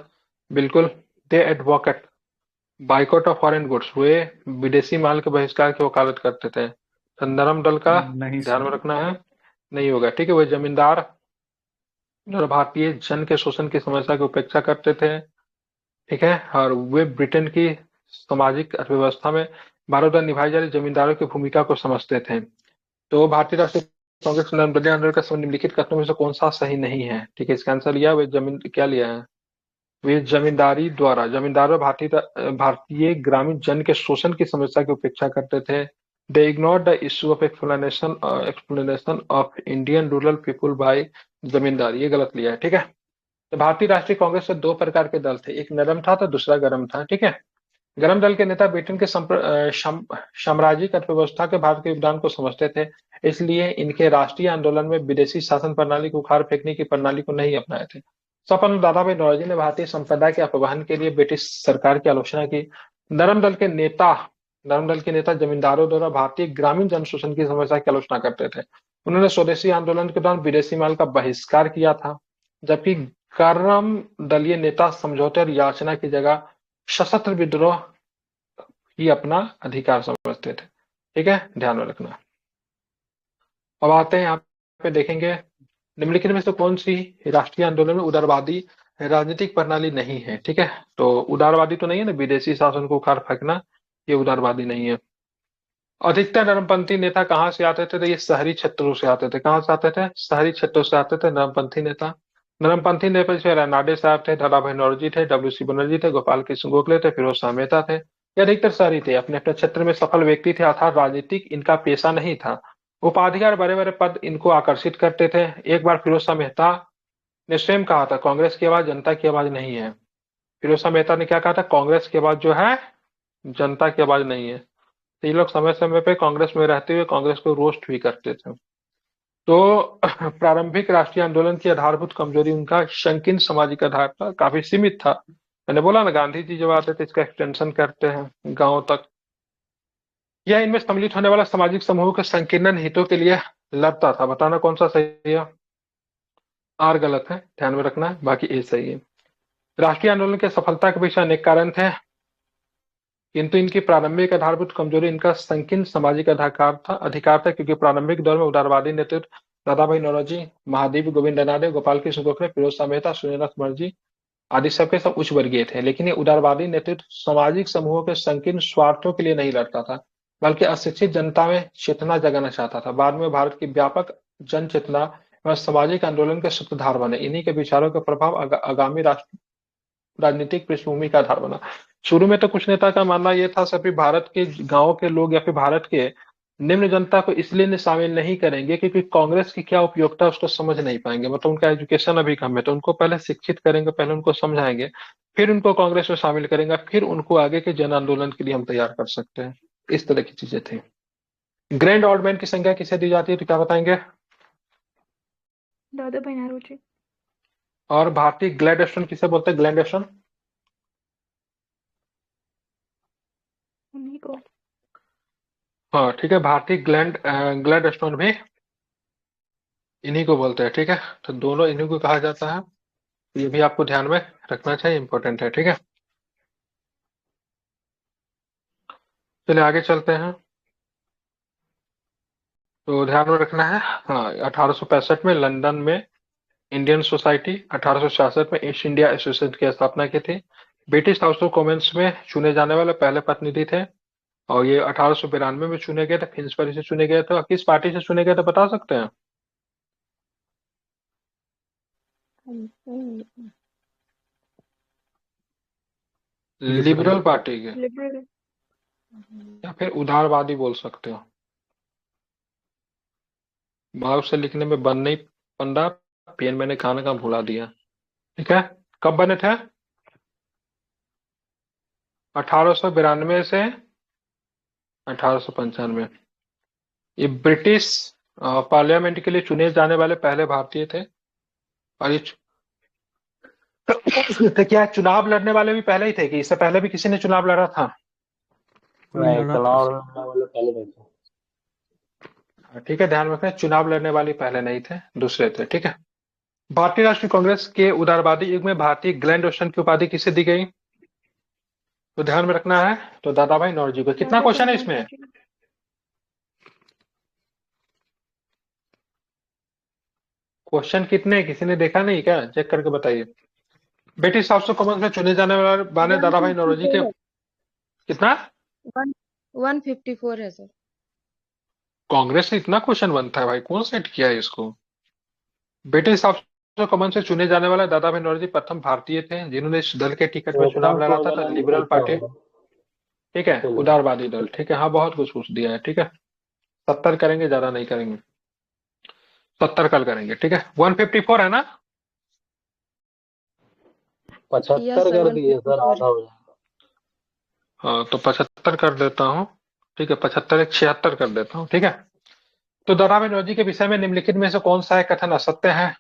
बिल्कुल। They advocate boycott of foreign goods. वे विदेशी माल के बहिष्कार की वकालत करते थे। तो नरम दल का नहीं ध्यान में सर। रखना है, नहीं होगा, ठीक है। वे जमींदार और भारतीय जन के शोषण की समस्या की उपेक्षा करते थे, ठीक है। और वे ब्रिटेन की सामाजिक अर्थव्यवस्था में भारत द्वारा निभाई जा रही जमींदारों की भूमिका को समझते थे। तो भारतीय राष्ट्रीय कांग्रेस नर्मदे आंदोलन का निम्नलिखित कथनों में से कौन सा सही नहीं है? ठीक है, इसका आंसर लिया। वे जमीन क्या लिया है? वे जमींदारी द्वारा जमींदारों भारतीय ग्रामीण जन के शोषण की समस्या की उपेक्षा करते थे। They ignore the issue of explanation of Indian rural people by zamindar. ये गलत लिया है, ठीक है। तो भारतीय राष्ट्रीय कांग्रेस से 2 प्रकार के दल थे, एक नरम था तो दूसरा गर्म था, ठीक है। गर्म दल के नेता ब्रिटेन के साम्राज्यिक अर्थव्यवस्था के भारत के योगदान को समझते थे, इसलिए इनके राष्ट्रीय आंदोलन में विदेशी शासन प्रणाली को उखाड़ फेंकने की प्रणाली को नहीं अपनाए थे। स्वपन दादा भाई नौरोजी ने भारतीय संपदा के अपहरण के लिए ब्रिटिश सरकार की आलोचना की। नरम दल के नेता जमींदारों द्वारा भारतीय ग्रामीण जन शोषण की समस्या की आलोचना करते थे। उन्होंने स्वदेशी आंदोलन के दौरान विदेशी माल का बहिष्कार किया था, जबकि गर्म दलीय नेता समझौते और याचना की जगह सशस्त्र विद्रोह ही अपना अधिकार समझते थे, ठीक है, ध्यान में रखना। अब आते हैं यहाँ पे देखेंगे निम्नलिखित में से कौन सी राष्ट्रीय आंदोलन में उदारवादी राजनीतिक प्रणाली नहीं है, ठीक है। तो उदारवादी तो नहीं है ना, विदेशी शासन को उखाड़ फेंकना, ये उदारवादी नहीं है। अधिकतर नरमपंथी नेता कहाँ से आते थे? तो ये शहरी क्षेत्रों से आते थे। कहाँ से आते थे? शहरी क्षेत्रों से आते थे नरमपंथी नेता। नरमपंथी नेता से रानाडे साहब थे, दादाभाई नौरोजी थे, डब्ल्यू.सी. बनर्जी थे, गोपाल कृष्ण गोखले थे, फिरोज शाह मेहता थे। ये अधिकतर शहरी थे, अपने अपने क्षेत्र में सफल व्यक्ति थे, अर्थात राजनीतिक इनका पेशा नहीं था। उपाधि और बड़े बड़े पद इनको आकर्षित करते थे। एक बार फिरोज शाह मेहता ने स्वयं कहा था, कांग्रेस की आवाज जनता की आवाज नहीं है। फिरोज शाह मेहता ने क्या कहा था? कांग्रेस की आवाज जो है जनता की आवाज नहीं है। तो ये लोग समय समय पे कांग्रेस में रहते हुए कांग्रेस को रोस्ट भी करते थे। तो प्रारंभिक राष्ट्रीय आंदोलन की आधारभूत कमजोरी उनका संकीर्ण सामाजिक आधार था, काफी सीमित था। मैंने बोला ना, गांधी जी जब आते थे इसका एक्सटेंशन करते हैं गांव तक। यह इनमें सम्मिलित होने वाला सामाजिक समूह के संकीर्ण हितों के लिए लड़ता था। बताना कौन सा सही है? आर गलत है, ध्यान में रखना है, बाकी ए सही है। राष्ट्रीय आंदोलन की सफलता के पीछे अनेक कारण थे, किंतु इनकी प्रारंभिक आधारभूत कमजोरी इनका संकीर्ण सामाजिक अधिकार था, क्योंकि प्रारंभिक दौर में उदारवादी नेतृत्व दादा भाई नौरोजी, महादेव गोविंद रानडे, गोपाल कृष्ण गोखले, फिरोज शाह मेहता, सूर्यनाथ मुखर्जी आदि सबके सब उच्च वर्गीय थे। लेकिन ये उदारवादी नेतृत्व सामाजिक समूहों के संकीर्ण स्वार्थों के लिए नहीं लड़ता था, बल्कि अशिक्षित जनता में चेतना जगाना चाहता था। बाद में भारत की व्यापक जन चेतना व सामाजिक आंदोलन के सूत्रधार बने। इन्हीं के विचारों का प्रभाव आगामी राजनीतिक पृष्ठभूमि का आधार बना। शुरू में तो कुछ नेता का मानना यह था सभी भारत के गांव के लोग या फिर भारत के निम्न जनता को इसलिए शामिल नहीं करेंगे क्योंकि कांग्रेस की क्या उपयोगिता उसको समझ नहीं पाएंगे, मतलब उनका एजुकेशन अभी कम है, तो उनको पहले शिक्षित करेंगे, पहले उनको समझाएंगे, फिर उनको कांग्रेस में शामिल करेंगे, फिर उनको आगे के जन आंदोलन के लिए हम तैयार कर सकते हैं। इस तरह की चीजें थी। ग्रैंड ऑड मैन की संज्ञा किसे दी जाती है, तो क्या बताएंगे? दादा भाई नौरोजी। और भारतीय ग्लैडस्टोन किसे बोलते हैं, ग्लैडस्टोन? उन्हीं को। हाँ ठीक है, भारतीय ग्लैडस्टोन भी इन्हीं को बोलते हैं, ठीक है। तो दोनों इन्हीं को कहा जाता है, ये भी आपको ध्यान में रखना चाहिए, इंपॉर्टेंट है, ठीक है। चलिए आगे चलते हैं। तो ध्यान में रखना है, हाँ 1865 में लंदन में इंडियन सोसाइटी, 1866 में ईस्ट इंडिया एसोसिएशन की स्थापना की थी। ब्रिटिश हाउस ऑफ कॉमन्स में चुने जाने वाले पहले प्रतिनिधि थे, और ये 1892 में चुने गए थे, फिन्सबरी से चुने गए थे। और किस पार्टी से चुने गए थे बता सकते हैं? लिबरल पार्टी के, लिबरल। या फिर उदारवादी बोल सकते हो। माउस से लिखने में बन नहीं बन रहा, पेन मैंने कहाँ कहाँ भुला दिया, ठीक है। कब बने थे? 1892 से 1895। ये ब्रिटिश पार्लियामेंट के लिए चुने जाने वाले पहले भारतीय थे। और ये तो क्या चुनाव लड़ने वाले भी पहले ही थे, कि इससे पहले भी किसी ने चुनाव लड़ा था? नहीं, लड़ा था चुनाव सर। लड़ने वाले पहले नहीं थे। ठीक है, ध्यान रखना, चुनाव लड़ने वाले पहले नहीं थे, दूसरे थे, ठीक है। भारतीय राष्ट्रीय कांग्रेस के उदारवादी युग में भारतीय ग्लैंड ओशन की उपाधि किसे दी गई, तो ध्यान में रखना है। तो दादा भाई नौरोजी को। कितना दादा भाई क्वेश्चन है इसमें? नौरोजी। क्वेश्चन कितने हैं? किसी ने देखा नहीं क्या? चेक करके बताइए। ब्रिटिश हाउस ऑफ कॉमन्स में चुने जाने वाले दादा भाई नौरोजी के 154 है। कितना? 154 है सर। कांग्रेस ने इतना क्वेश्चन बनता है भाई, कौन सेट किया है इसको? ब्रिटिश हाउस ऑफ कॉमन्स से चुने जाने वाले दादा भाई नौरोजी प्रथम भारतीय थे जिन्होंने इस दल के टिकट में चुनाव लड़ा था, लिबरल पार्टी, ठीक है, उदारवादी दल, ठीक है। हाँ बहुत कुछ पूछ दिया है, ठीक है। 70 करेंगे, ज्यादा नहीं करेंगे, 70 कल करेंगे, ठीक है। 154 है ना? 75 सर कर दिए सर, 154 आधा हो जाएगा। हाँ तो 75 कर देता हूँ, ठीक है। 75 एक 76 कर देता हूँ, ठीक है। तो दादा भाई नौरोजी के विषय में निम्नलिखित में से कौन सा है कथन असत्य है?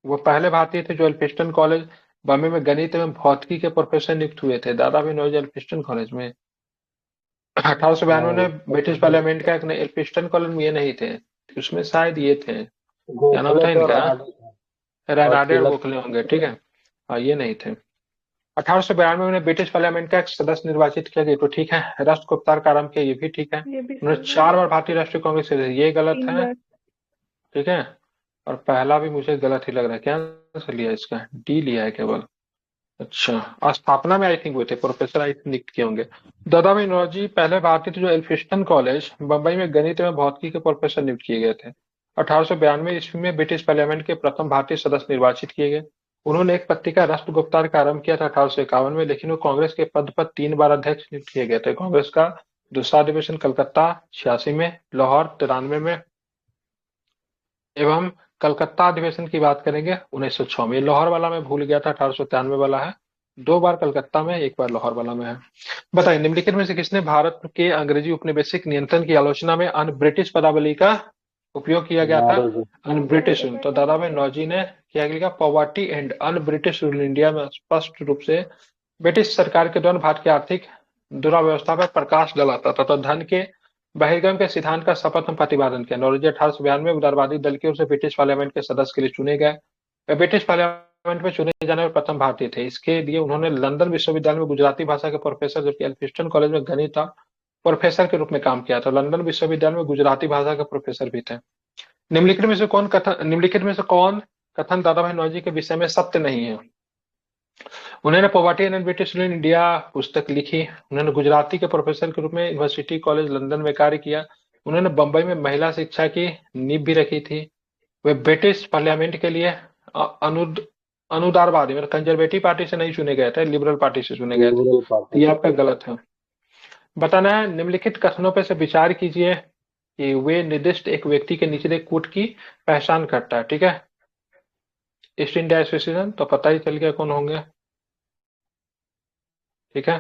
वो पहले भारतीय थे जो एल्फिंस्टन कॉलेज बॉम्बे में गणित एवं भौतिकी के प्रोफेसर नियुक्त हुए थे। दादा भाई नौरोजी एल्फिंस्टन कॉलेज में 1892 नहीं, में ब्रिटिश पार्लियामेंट का एक एल्फिंस्टन कॉलेज में ये नहीं थे, उसमें शायद ये थे, क्या नाम गोखले था तो इनका? रानडे थे और रेनाडे और तिलक। गोखले होंगे, ठीक है। हाँ ये नहीं थे। 1892 में ब्रिटिश पार्लियामेंट का एक सदस्य निर्वाचित किया गया, तो ठीक है। राष्ट्र गुप्तार का आरंभ किया, ये भी ठीक है। ये भी उन्होंने सही है। 4 बार भारतीय राष्ट्रीय कांग्रेस से, ये गलत 3 है, बार। ठीक है। और पहला भी मुझे गलत ही लग रहा है, क्या आंसर लिया इसका? डी लिया है केवल। अच्छा, स्थापना में आई थिंक हुए थे, प्रोफेसर आई थिंक नियुक्त किए होंगे। दादा भाई नौरोजी पहले भारतीय थे जो एल्फिंस्टन कॉलेज बंबई में गणित एवं भौतिकी के प्रोफेसर नियुक्त किए गए थे। 1892 ईस्वी में ब्रिटिश पार्लियामेंट के प्रथम भारतीय सदस्य निर्वाचित किए गए। उन्होंने एक पत्रिका राष्ट्र गुप्तार का आरंभ किया था 1851 में, लेकिन वो कांग्रेस के पद पर 3 बार अध्यक्ष नियुक्त किए गए थे। कांग्रेस का दूसरा अधिवेशन कलकत्ता 86 में, लाहौर 93 में, एवं कलकत्ता अधिवेशन की बात करेंगे 1906 में। लाहौर वाला मैं भूल गया था, 1893 वाला है। 2 बार कलकत्ता में, 1 बार लाहौर वाला में है। बताइए निम्नलिखित में से किसने भारत के अंग्रेजी उपनिवेशिक नियंत्रण की आलोचना में अन ब्रिटिश पदावली का उपयोग किया गया था? नौरोजी। अन ब्रिटिश, तो दादा भाई नौरोजी ने क्या किया? Poverty and un British rule India में स्पष्ट रूप से ब्रिटिश सरकार के दौरान भारत की आर्थिक दुराव्यवस्था पर प्रकाश डाला था तथा धन के बहिर्गम के सिद्धांत का शपथ में प्रतिपादन किया। नौरोजी 1892 में उदारवादी दल की ओर से ब्रिटिश पार्लियामेंट के सदस्य के लिए चुने गए। वे ब्रिटिश पार्लियामेंट में चुने जाने वाले प्रथम भारतीय थे। इसके लिए उन्होंने लंदन विश्वविद्यालय में गुजराती भाषा के प्रोफेसर, जबकि एल्फिंस्टन कॉलेज में गणित का प्रोफेसर के रूप में काम किया था। लंदन विश्वविद्यालय में गुजराती भाषा के प्रोफेसर भी थे। निम्नलिखित में से कौन कथन दादा भाई नौरोजी के विषय में सत्य नहीं है? उन्होंने poverty and British rule in India पुस्तक लिखी। उन्होंने गुजराती के प्रोफेसर के रूप में यूनिवर्सिटी कॉलेज लंदन में कार्य किया। उन्होंने बंबई में महिला शिक्षा की नींव भी रखी थी। वे ब्रिटिश पार्लियामेंट के लिए अनुदारवादी मतलब कंजर्वेटिव पार्टी से नहीं चुने गए थे, लिबरल पार्टी से चुने गए थे। लिबरल तो पार्टी। ये आपका गलत है। बताना है निम्नलिखित कथनों पर से विचार कीजिए कि वे निर्दिष्ट एक व्यक्ति के निचले कूट की पहचान करता है, ठीक है। ईस्ट इंडिया एसोसिएशन तो पता ही चल गया कौन होंगे, ठीक है।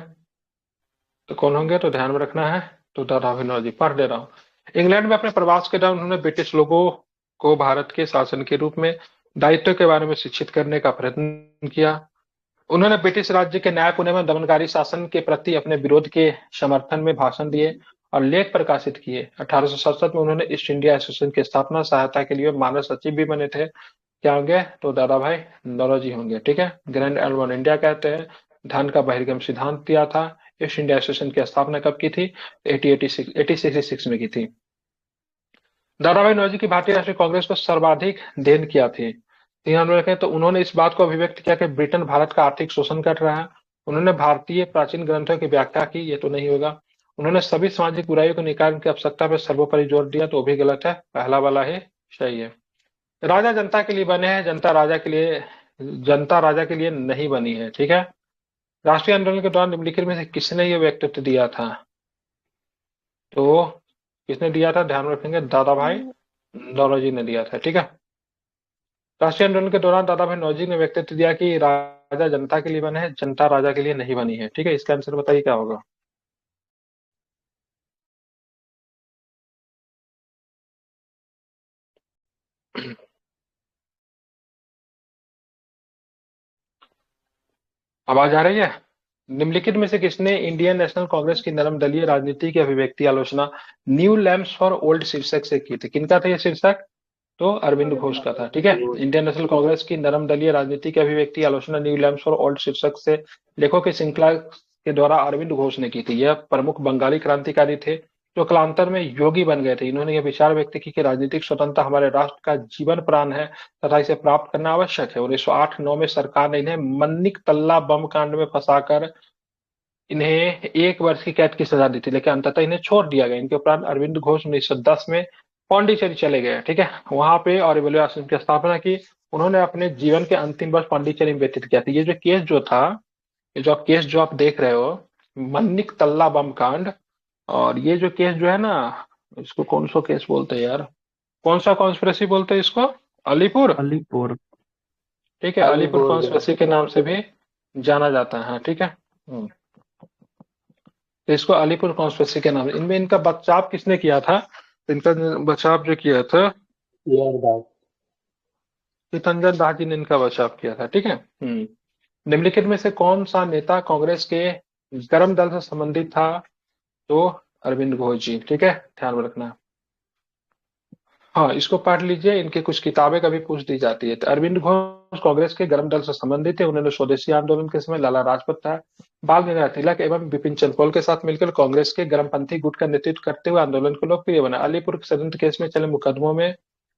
तो कौन होंगे तो ध्यान में रखना है। तो दादा भाई नौरोजी पढ़ दे रहा हूँ। इंग्लैंड में अपने प्रवास के दौरान उन्होंने ब्रिटिश लोगों को भारत के शासन के रूप में दायित्व के बारे में शिक्षित करने का प्रयत्न किया। उन्होंने ब्रिटिश राज्य के न्यायपूर्ण एवं दमनकारी शासन के प्रति अपने विरोध के समर्थन में भाषण दिए और लेख प्रकाशित किए। 1867 में उन्होंने ईस्ट इंडिया एसोसिएशन की स्थापना सहायता के लिए मानव सचिव भी बने थे। क्या होंगे? तो दादा भाई नौरोजी होंगे। ठीक है, ग्रैंड एल्बम इंडिया कहते हैं। धन का बहिर्गम सिद्धांत दिया था। ईस्ट इंडिया एसोसिएशन की स्थापना कब की थी? 1866 में की थी। दादा भाई नौरोजी की भारतीय राष्ट्रीय कांग्रेस को सर्वाधिक देन किया थी। ध्यान में रखें तो उन्होंने इस बात को अभिव्यक्त किया कि ब्रिटेन भारत का आर्थिक शोषण कर रहा है। उन्होंने भारतीय प्राचीन ग्रंथों की व्याख्या की, ये तो नहीं होगा। उन्होंने सभी सामाजिक बुराइयों को निकालने की आवश्यकता पर सर्वोपरि जोर दिया, तो वो भी गलत है, पहला वाला ही सही है। राजा जनता के लिए बने हैं, जनता राजा के लिए नहीं बनी है। ठीक है, राष्ट्रीय आंदोलन के दौरान निम्नलिखित में से किसने ये व्यक्तित्व दिया था? तो किसने दिया था? ध्यान में रखेंगे, दादा भाई नौरोजी ने दिया था। ठीक है, राष्ट्रीय आंदोलन के दौरान दादा भाई नौरोजी ने व्यक्तित्व दिया कि राजा जनता के लिए बने हैं, जनता राजा के लिए नहीं बनी है। ठीक है, इसका आंसर बताइए क्या होगा? आवाज आ रही है? निम्नलिखित में से किसने इंडियन नेशनल कांग्रेस की नरम दलीय राजनीति की अभिव्यक्ति आलोचना न्यू लैम्प्स फॉर ओल्ड शीर्षक से की थी? किनका था यह शीर्षक? तो अरविंद घोष का था। ठीक है, इंडियन नेशनल कांग्रेस की नरम दलीय राजनीति की अभिव्यक्ति आलोचना न्यू लैम्प्स फॉर ओल्ड शीर्षक से लेखों की श्रृंखला के द्वारा अरविंद घोष ने की थी। यह प्रमुख बंगाली क्रांतिकारी थे जो कालांतर में योगी बन गए थे। इन्होंने यह विचार व्यक्त की कि राजनीतिक स्वतंत्रता हमारे राष्ट्र का जीवन प्राण है तथा इसे प्राप्त करना आवश्यक है। 1908-9 में सरकार ने इन्हें मन्निक तल्ला बम कांड में फंसाकर इन्हें 1 वर्ष की कैद की सजा दी थी, लेकिन अंततः इन्हें छोड़ दिया गया। इनके उपरांत अरविंद घोष 1910 में पांडिचेरी चले गए। ठीक है, वहां पे ऑरिवली आश्रम की स्थापना की। उन्होंने अपने जीवन के अंतिम वर्ष पांडिचेरी में व्यतीत किया था। ये जो केस जो था, ये जो आप देख रहे हो, मन्निक तल्ला बम कांड, और ये जो केस जो है ना, इसको कौन सा केस बोलते हैं यार? कौन सा कॉन्स्पिरेसी बोलते हैं इसको? अलीपुर। अलीपुर। ठीक है, अलीपुर कॉन्स्पिरेसी के नाम से भी जाना जाता है। ठीक है, तो इसको अलीपुर कॉन्स्पिरेसी के नाम। इनमें इनका बचाव किसने किया था? इनका बचाव जो किया था चितरंजन दास जी ने इनका बचाव किया था। ठीक है, निम्नलिखित में से कौन सा नेता कांग्रेस के गर्म दल से संबंधित था? तो अरविंद घोष जी। ठीक है, ध्यान में रखना। हाँ, इसको पढ़ लीजिए, इनकी कुछ किताबें कभी पूछ दी जाती है। तो अरविंद घोष कांग्रेस के गर्म दल से संबंधित थे। उन्होंने स्वदेशी आंदोलन के समय लाला लाजपत राय, बाल गंगाधर तिलक एवं बिपिन चंद्र के साथ मिलकर कांग्रेस के गर्मपंथी गुट का नेतृत्व करते हुए आंदोलन को लोकप्रिय बना। अलीपुर षड्यंत्र केस में चले मुकदमों में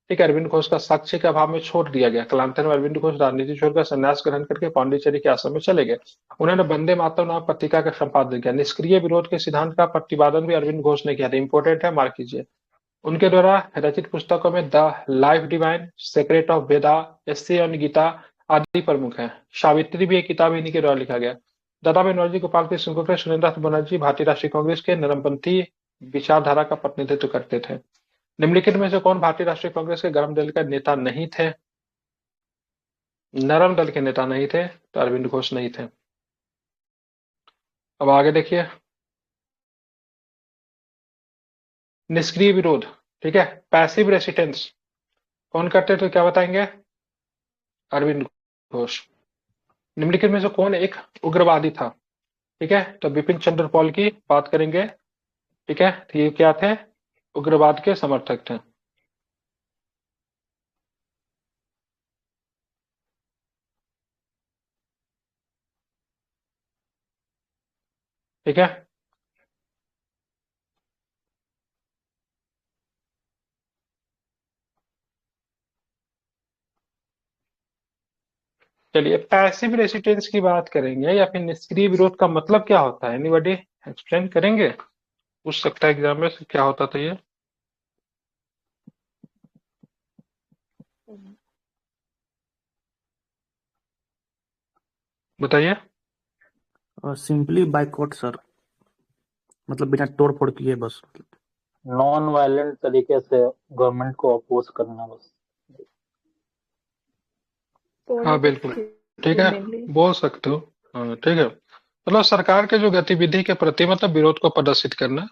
ठीक अरविंद घोष का साक्ष्य के अभाव में छोड़ दिया गया। कालांतर में अरविंद घोष राजनीति छोड़कर संन्यास ग्रहण करके पांडिचेरी के आश्रम में चले गए। उन्होंने वंदे मातरम नाम पत्रिका का संपादन किया। निष्क्रिय विरोध के सिद्धांत का प्रतिपादन भी अरविंद घोष ने किया था। इंपोर्टेंट है, मार्क कीजिए। उनके द्वारा रचित पुस्तकों में the Life Divine, Secret of Veda, essay on Gita आदि प्रमुख है। सावित्री भी एक किताब इन्हीं के द्वारा लिखा गया। दादा भाई नौरोजी, गोपाल कृष्ण गोखले, सुरेंद्रनाथ बनर्जी भारतीय राष्ट्रीय कांग्रेस के नरमपंथी विचारधारा का प्रतिनिधित्व करते थे। निम्नलिखित में से कौन भारतीय राष्ट्रीय कांग्रेस के गर्म दल का नेता नहीं थे? नरम दल के नेता नहीं थे, तो अरविंद घोष नहीं थे। अब आगे देखिए, निष्क्रिय विरोध। ठीक है, पैसिव रेसिस्टेंस कौन करते थे? क्या बताएंगे? अरविंद घोष। निम्नलिखित में से कौन एक उग्रवादी था? ठीक है, तो बिपिन चंद्र पॉल की बात करेंगे। ठीक है, तो ये क्या थे? उग्रवाद के समर्थक थे। ठीक है, चलिए पैसिव रेसिस्टेंस की बात करेंगे या फिर निष्क्रिय विरोध का मतलब क्या होता है? एनीबॉडी एक्सप्लेन करेंगे? पूछ सकता है एग्जाम में से, क्या होता था ये? बताइए। सिंपली बाइकआउट सर, मतलब बिना तोड़ फोड़ किए बस। नॉन वायलेंट तरीके से गवर्नमेंट को अपोज करना बस। हाँ बिल्कुल, ठीक है, बोल सकते हो। हाँ ठीक है, मतलब सरकार के जो गतिविधि के प्रति मतलब विरोध को प्रदर्शित करना।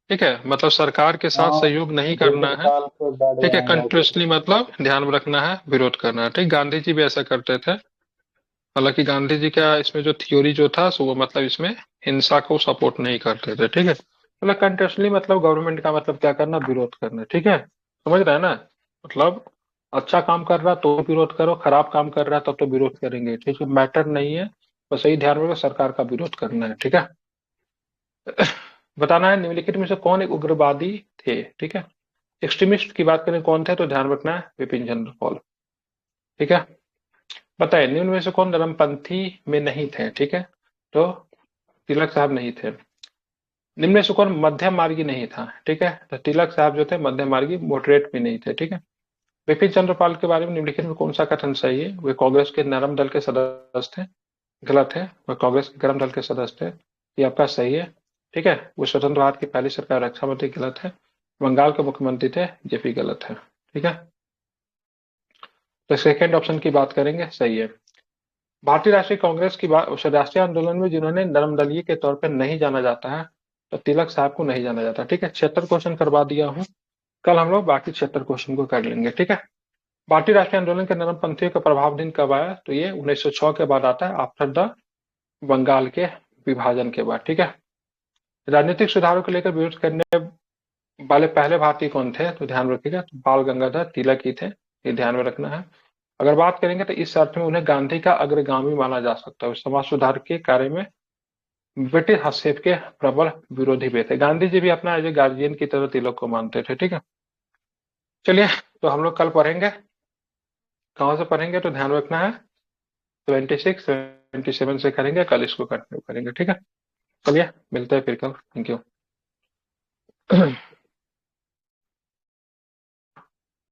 ठीक है, मतलब सरकार के साथ हाँ, सहयोग नहीं 1.5 करना है। साल से बैठ ठीक है, जाएंगे आगे। कंटिन्यूसली मतलब ध्यान में रखना है, विरोध करना है। ठीक, गांधी जी भी ऐसा करते थे। हालांकि गांधी जी का इसमें जो थ्योरी जो था सो वो मतलब इसमें हिंसा को सपोर्ट नहीं करते थे। ठीक है, मतलब कंटिन्यूसली मतलब गवर्नमेंट का मतलब क्या करना, विरोध करना। ठीक है, समझ रहे हैं ना? मतलब अच्छा काम कर रहा तो विरोध करो, खराब काम कर रहा तब तो विरोध करेंगे। ठीक है, मैटर नहीं है, बस यही ध्यान रखो, सरकार का विरोध करना है। ठीक है, बताना है निम्नलिखित में से कौन एक उग्रवादी थे। ठीक है, एक्सट्रीमिस्ट की बात करें कौन थे, तो ध्यान रखना है विपिन चंद्र पाल। ठीक है, बताइए निम्न में से कौन धर्मपंथी में नहीं थे। ठीक है, तो तिलक साहब नहीं थे। निम्न में से कौन मध्यम मार्गी नहीं था। ठीक है, तो तिलक साहब जो थे मध्यम मार्गी, मॉडरेट भी नहीं थे। ठीक है, विपिन चंद्र पाल के बारे में निम्नलिखित में कौन सा कथन सही है? वे कांग्रेस के नरम दल के सदस्य थे। गलत है, वह कांग्रेस के गरम दल के सदस्य थे। ये आपका सही है। ठीक है, वो स्वतंत्र भारत की पहली सरकार रक्षा मंत्री। गलत है, बंगाल के मुख्यमंत्री थे। जेपी गलत है। ठीक है, तो सेकेंड ऑप्शन की बात करेंगे, सही है। भारतीय राष्ट्रीय कांग्रेस की बात, राष्ट्रीय आंदोलन में जिन्होंने नरमदलीय के तौर पर नहीं जाना जाता है, तो तिलक साहब को नहीं जाना जाता। ठीक है, 76 क्वेश्चन करवा दिया हूँ। कल हम लोग बाकी 76 क्वेश्चन को कर लेंगे। ठीक है, भारतीय राष्ट्रीय आंदोलन के नरम पंथियों का प्रभाव दिन कब आया? तो ये 1906 के बाद आता है, आफ्टर द बंगाल के विभाजन के बाद। ठीक है, राजनीतिक सुधारों को लेकर विरोध करने वाले पहले भारतीय कौन थे? तो ध्यान रखिएगा, तो बाल गंगाधर तिलक ही थे। ये ध्यान में रखना है। अगर बात करेंगे तो इस अर्थ में उन्हें गांधी का अग्रगामी माना जा सकता है। समाज सुधार के कार्य में ब्रिटिश हस्तक्षेप के प्रबल विरोधी भी थे। गांधी जी भी अपना एज ए गार्जियन की तरह तिलक को मानते थे। ठीक है, चलिए, तो हम लोग कल पढ़ेंगे। कहाँ से पढ़ेंगे तो ध्यान रखना है, 26 27 से करेंगे, कल इसको कंटिन्यू करेंगे। ठीक है, चलिए मिलते हैं फिर कल। Thank you.